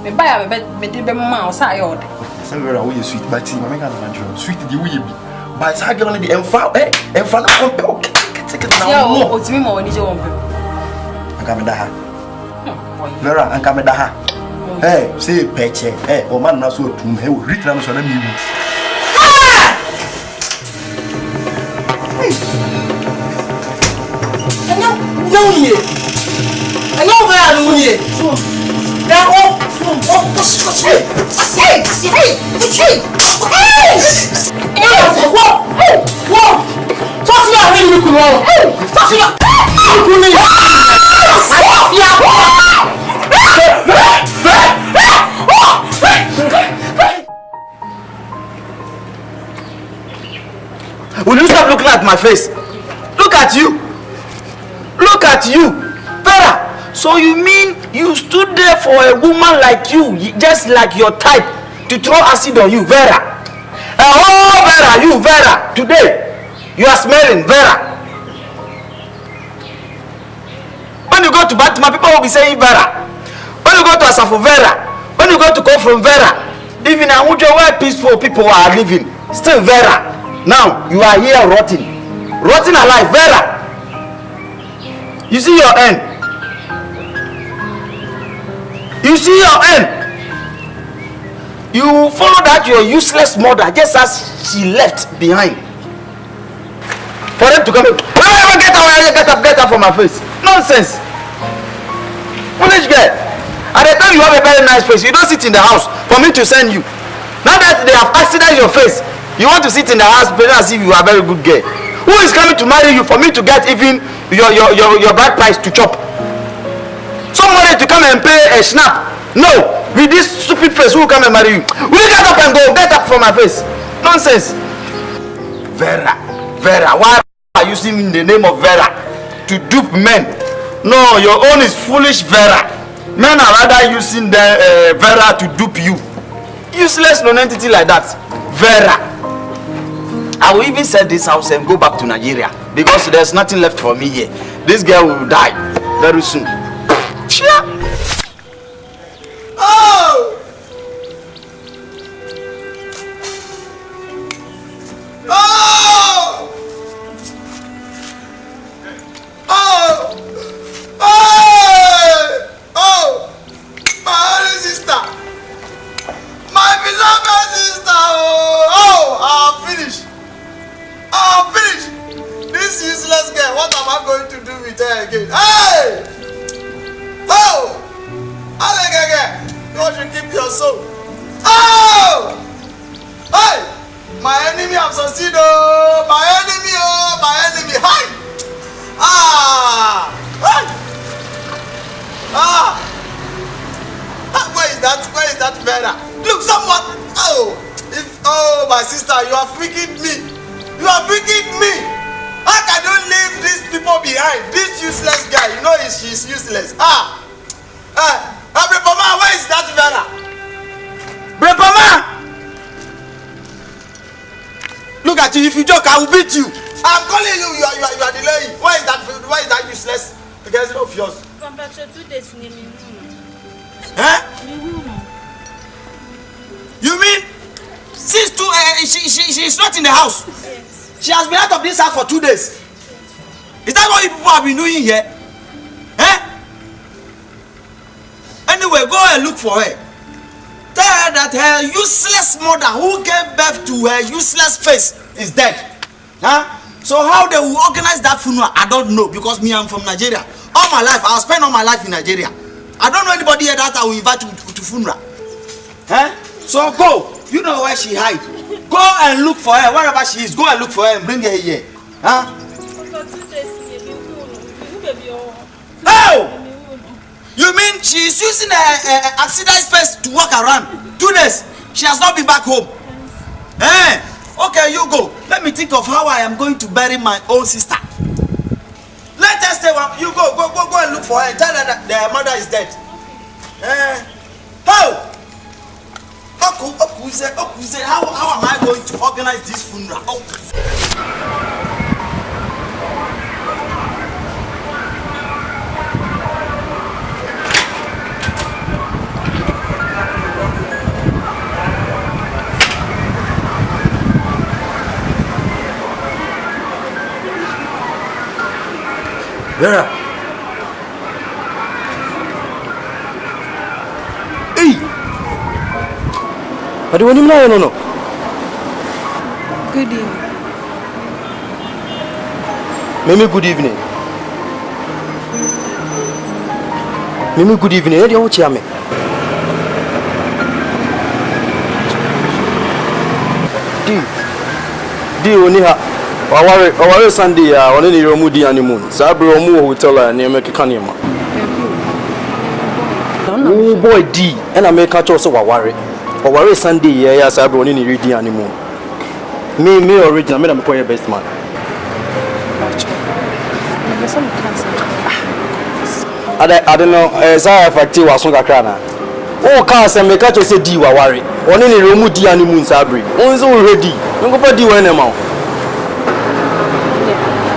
Me buy a bed mouse. I ordered. Several way sweet, but see, my man, sweet the way be. By side on the enfant, and front of take it now. What's me more when you want? I come da. Vera, and come da. Hey, say peche, oh man, not so to me, return on me. No ye. I know where I am ye. Now will you stop looking at my face? Look at you. Look at you. Vera, so So you mean you stood there for a woman like you, just like your type, to throw acid on you, Vera? Oh, Vera, you, Vera, today, you are smelling, Vera. When you go to Baltimore, people will be saying Vera. When you go to Asafo, Vera. When you go to come from Vera. Even in Amuja, where peaceful people are living, still Vera. Now, you are here rotting. Rotting alive, Vera. You see your end. You see your end. You follow that your useless mother just as she left behind. For them to come in. Get up from my face. Nonsense. Foolish girl. At the time you have a very nice face. You don't sit in the house for me to send you. Now that they have accident your face, you want to sit in the house as if you are a very good girl. Who is coming to marry you for me to get even your bride price to chop? Somebody to come and pay a snap. No, with this stupid face, who will come and marry you? Will you get up and go? Get up from my face. Nonsense. Vera, why are you using the name of Vera to dupe men? No, your own is foolish, Vera. Men are rather using the Vera to dupe you. Useless non-entity like that. Vera. I will even sell this house and go back to Nigeria because there's nothing left for me here. This girl will die very soon. Oh! Oh! Oh! Oh! Oh! My only sister! My beloved sister! Oh! I'm finished! I'm finished! This useless girl, what am I going to do with her again? Hey! Oh! God should keep your soul. Oh! Hey! My enemy have succeeded. Oh! My enemy, oh! My enemy. Hi! Ah! Hi! Ah! Where is that? Where is that Vera? Look, someone. Oh, my sister, you are freaking me. You are freaking me. How can you leave these people behind? This useless guy, you know she's useless. Brepama, where is that Vera? Brepama! Look at you, if you joke, I will beat you. I'm calling you, you are delaying. Where is that useless girl of yours? Huh? You mean since she's not in the house? Yes. She has been out of this house for 2 days. Is that what you people have been doing here? Anyway, go and look for her. Tell her that her useless mother who gave birth to her useless face is dead. So how they will organize that funeral, I don't know, because me, I'm from Nigeria. All my life, I'll spend all my life in Nigeria. I don't know anybody here that I will invite to funeral. So go. You know where she hide. Go and look for her. Wherever she is, go and look for her and bring her here. Oh! You mean she is using her accident face to walk around? 2 days. She has not been back home. Okay, you go. Let me think of how I am going to bury my own sister. Let us stay. You go and look for her. Tell her that their mother is dead. How? How am I going to organize this funeral? Vera. Hey! What do you want to know? Good evening. Mimi, good evening. Mimi, good evening. Where do you want to me? Di Oniha. Our Sunday, on any Romudi honeymoon. Sabro hotel and near Mekanima. Oh boy, D, and I make a choice of a worry. Our Sunday, yes, I brought in the honeymoon. Me original, I'm quite your best man. I don't know. Sorry if I tell you what I oh, can't say me catch you say di wa worry. Only ni romu di ani mun sabri. Only so ready. No go pa di wa na ma.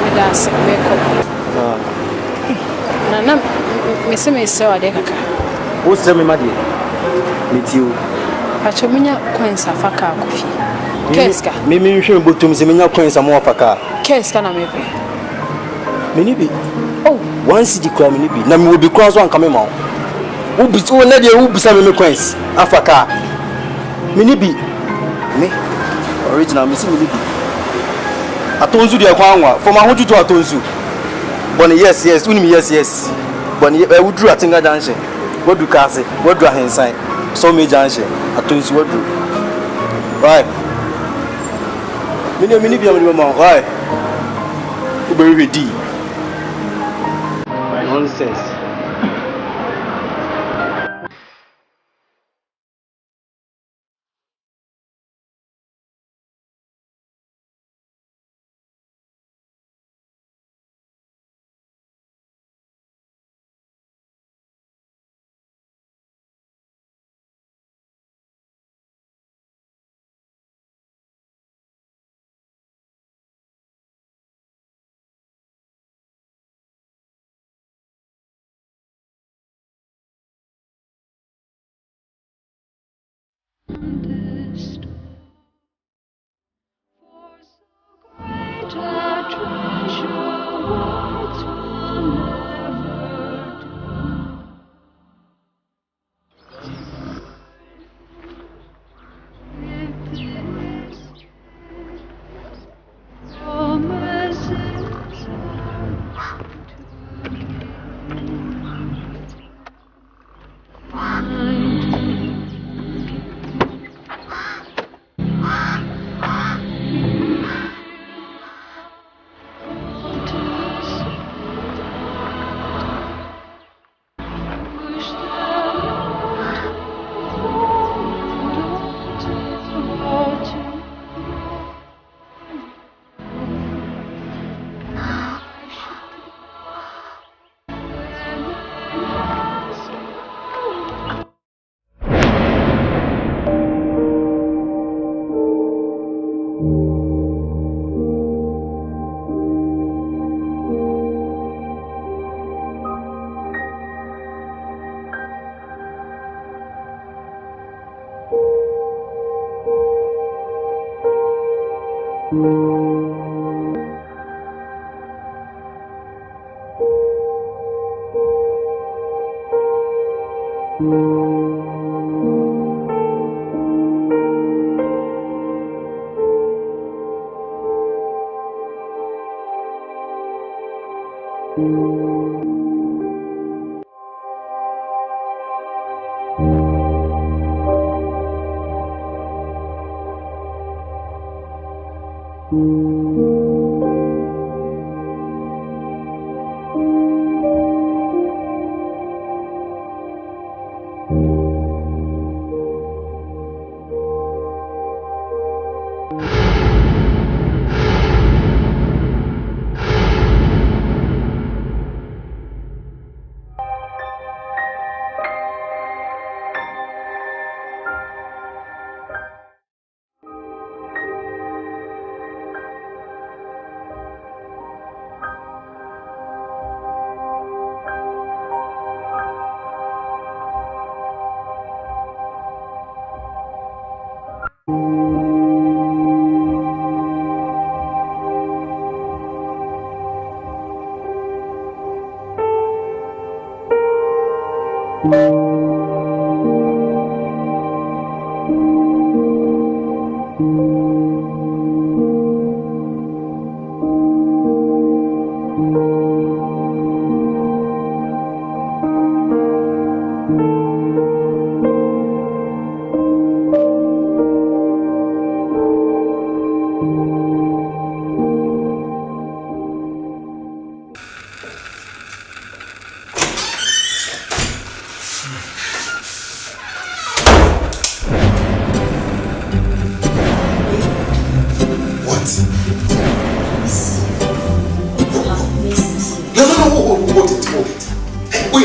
Me da se me ko. Na me se me se wa de kaka. O se me ma de. Me ti o. Pa chomunya kwensa faka kofi. Keska. Me hwe botum se menya kwensa mo faka. Keska na me pe. Me ni bi. Oh, one city kwa me ni bi. Na me obi kwa so anka me ma. Ubi so na de ubi sa me coins afaka mini bi me original me see mini bi atonzu de kwa anwa for my hoju to atonzu but yes uni me yes but e wudru atinga junction wodu kase wodu ahensan so me junction atonzu wodu right mini bi am ma right ube ready nonsense.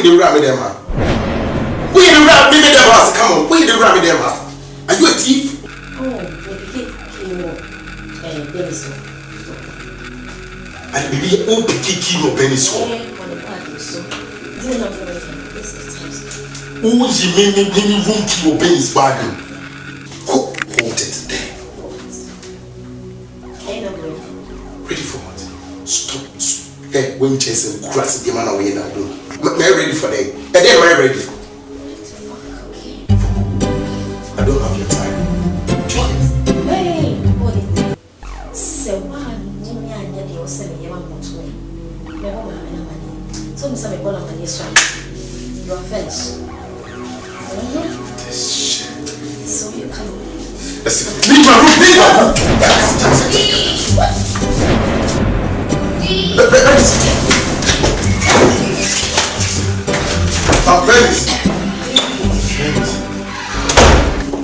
the ram them? We the ram me them house. Come on, we the ram them house. Are you a thief? I believe all Kiki no Benis. Oh, you made me room to your Benis bargain. Hold it there. Ready for what? Stop. Hey, when chasing cross the man away now. Am I ready for that? And then am I ready? I don't have your time. You are finished. This shit. So you come. Leave my room! Leave my room!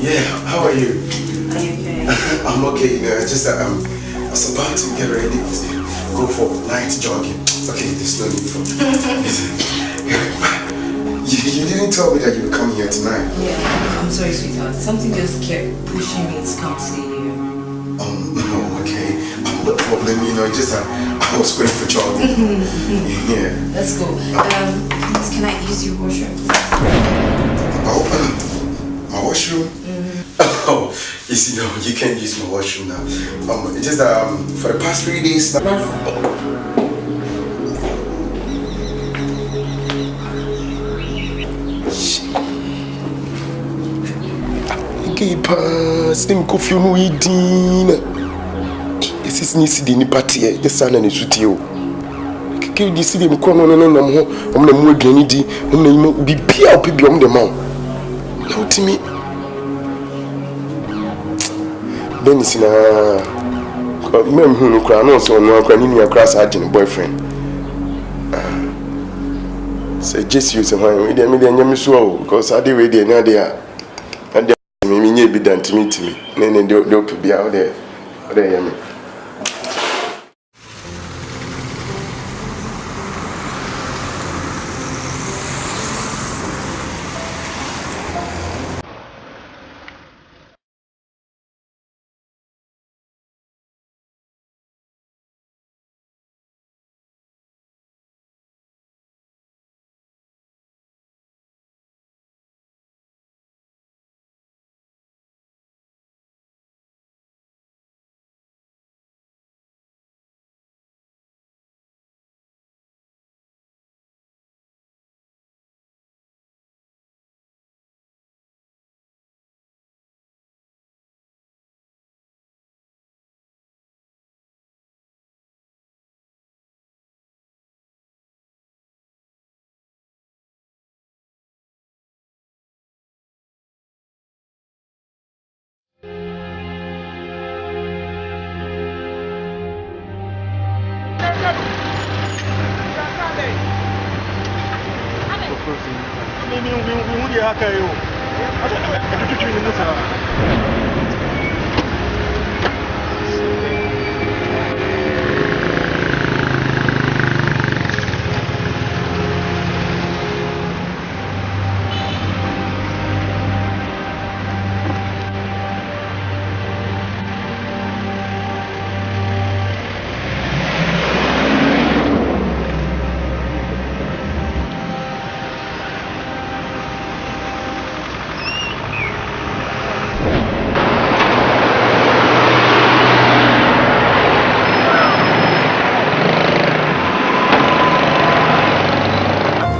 Yeah, how are you? Are you okay? I'm okay, you know, just I was about to get ready to go for night jogging. Okay, there's no need for you didn't tell me that you were coming here tonight. Yeah, I'm sorry, sweetheart. Something just kept pushing me to come see you. No, okay. No problem, you know, just I was going for jogging. Yeah. Let's go. Please, can I use your washroom? Oh, my washroom? Oh, you see, no, you can't use my washroom now. It's just for the past 3 days now. Slim coffee no eating. This is nisi the party. The sun and the studio. Can you see them corner no I'm the more granny. I'm be peer beyond the mount. Now to me. Then it's in a mem who cry so no cranny across agent boyfriend. Say just use a wine with them in your show because I did with the idea. Me be done to me. Then they'll be out there. There, me.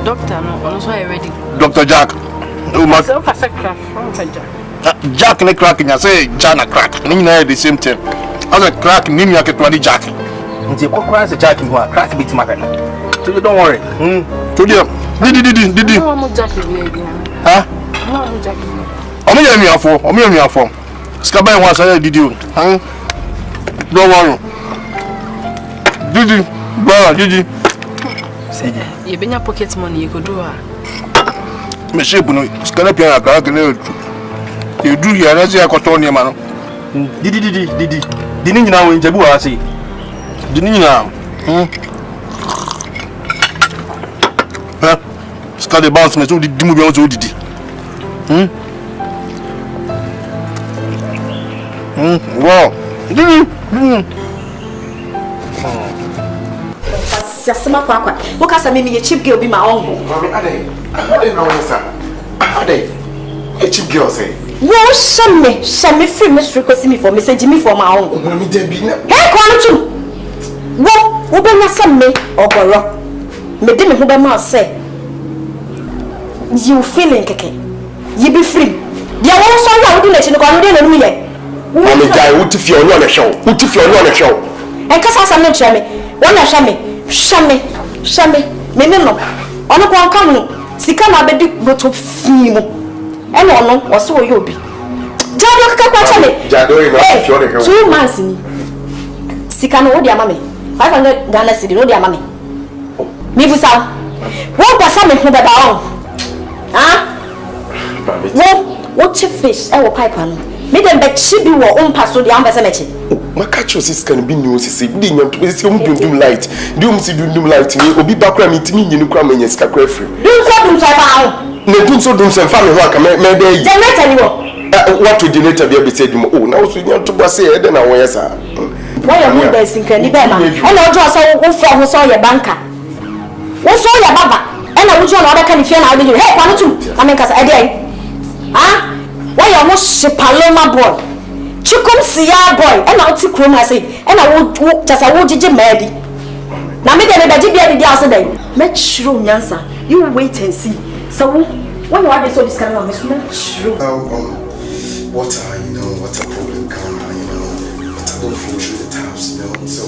Doctor, no, I'm sorry, ready. Dr. Jack. Oh, my. Jack and crack, and I say Jana crack. And you know the same thing. As a crack, name you get 20 Jack. And you crack the Jack in one crack bit my pen. So you don't worry. To you. Did you? Huh? I'm here for. Scabby once I did you. Huh? Don't worry. Did you? Well, did you? You been your pocket money, you could do her. Monsieur Bruno, scallop your crack. You do here, as I got on your man. Didn't you know in Jabu? I say, didn't you know? na the bounce me so di mu bi on so didi. Wow. Sasema kwa. Wokasa mimi ye cheap girl bi ma ongo. Mami ade na won sa. Ade. A cheap girl say. Wo shame free mystery ko me for message me for my own. Mami dey bi na. Hey kwa no tu. Wo be na sam me ogoro. Me de me ho be ma say. You feeling keke. You be free. Dia wo so ya wo di na chi no kwa no de na nu ye. Mami guy wo ti fi onu na show. Wo ti fi onu na show. En kasa sam no chame. Wo na shame. Me no. Ono kwa kan no. Sika na be di boto fi mo. Eno ono wo so yo bi. Jado kaka kwa chame. Jado e ma fi onu ke. 2 months ni. Sika no wo di ama me. 500 Ghana cedi no di ama me. Mi busa. Wo pasa me ho beba on. Ah? Wo chief fish e wo pipe no. Me dem be chi bi wo umpa so di ambese mechi. Maka chosis can be new sisi di nyam to sisi dundum light. Di si dundum light ni obi bakra mi timi nyinu kra manya sika kra free. Dum so fa ho. Ne dum so fa me ho aka me dey yi. Generator ni wo. What to generator be be say dum oh na so nyam to boss e dey na wo yesa. Why you move the sinka ni be ma. E na ojo so wo fro ho so ye banka. Wo so ye baba. E na wujo na oda kan fie na ade you. Hey kwanu tum. Amenka sa e dey. Ah? Why you almost Paloma boy? Chikum siya boy. E na oti krom ha say. E na wo jasa wo jije madi. Na me dey be bia di house dey. Make sure nyansa. You wait and see. So when you have so this kind of mess, make sure. Water problem come, water don't flow through the taps, So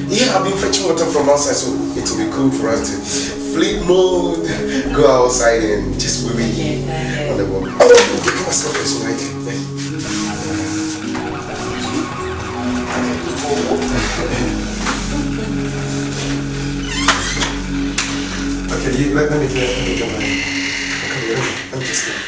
yeah, I've been fetching water from outside, so it will be cool for us to flip mode, go outside and just wee on the wall. Oh, give us a first right. Okay, let me get my. I'm just kidding.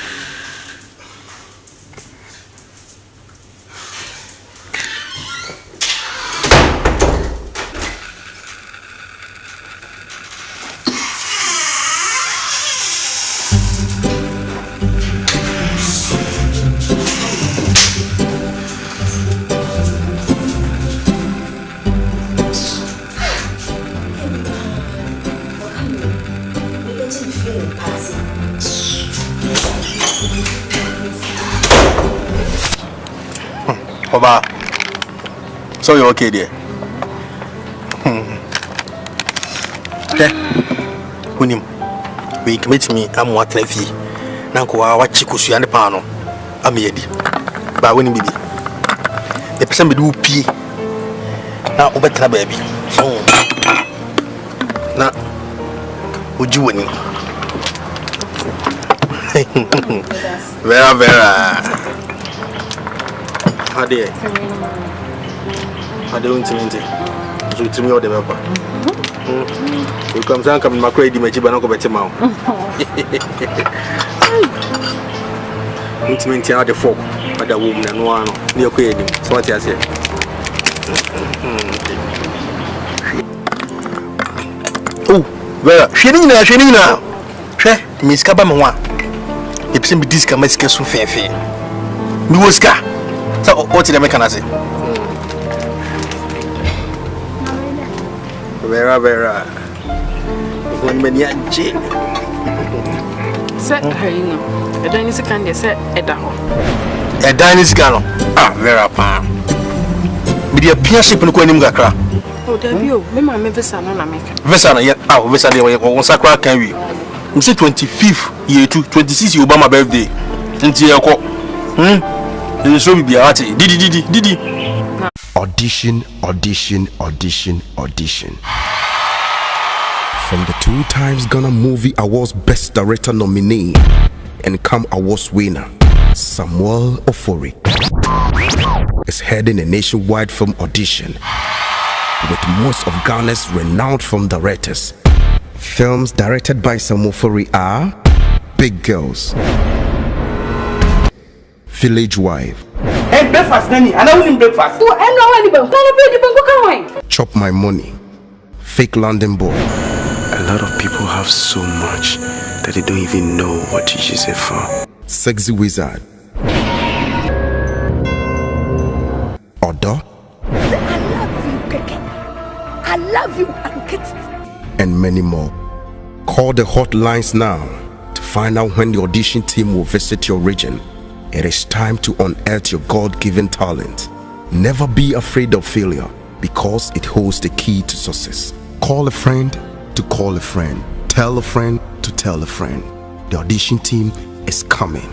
Oba, so you're okay there? Okay. Unim, we commit me. I'm what lefi. Nanko wa chikusu and pano. I'm yedi. But when baby, the person be do pee. Now obetra baby. Na, would you win? Vera. I don't think so. To me, all the member. You come down, come in my credit, my jibba, no go better mouth. Intimate out the folk, but the woman and one near creating. So what I say. Oh, well, she now. She, Miss Cabamwa. If some disca, my scarce so fair. Me was car. So what did I make an say? Vera. When many are jail. Set her, you know. A dynasty can they set a down. A dynasty gallon. Ah, Vera Pan. With your peer ship and Quenim Gakra. Oh, there you, Mamma Vessana America. Vessana, yet, oh, Vessana, on Sacra can we? You say 25th year to 26th Obama birthday. Until your call. It will be a party. Didi. Audition. From the 2 times Ghana Movie Awards Best Director nominee and Come Awards winner, Samuel Ofori is heading a nationwide film audition with most of Ghana's renowned film directors. Films directed by Samuel Ofori are Big Girls, Village Wife, Hey, breakfast, Nanny. I don't breakfast. Chop My Money, Fake London Boy. A lot of people have so much that they don't even know what you use it for. Sexy wizard. Odo. I love you, Keke. I love you, Ankit. And many more. Call the hotlines now to find out when the audition team will visit your region. It is time to unearth your God-given talent. Never be afraid of failure because it holds the key to success. Call a friend to call a friend. Tell a friend to tell a friend. The audition team is coming.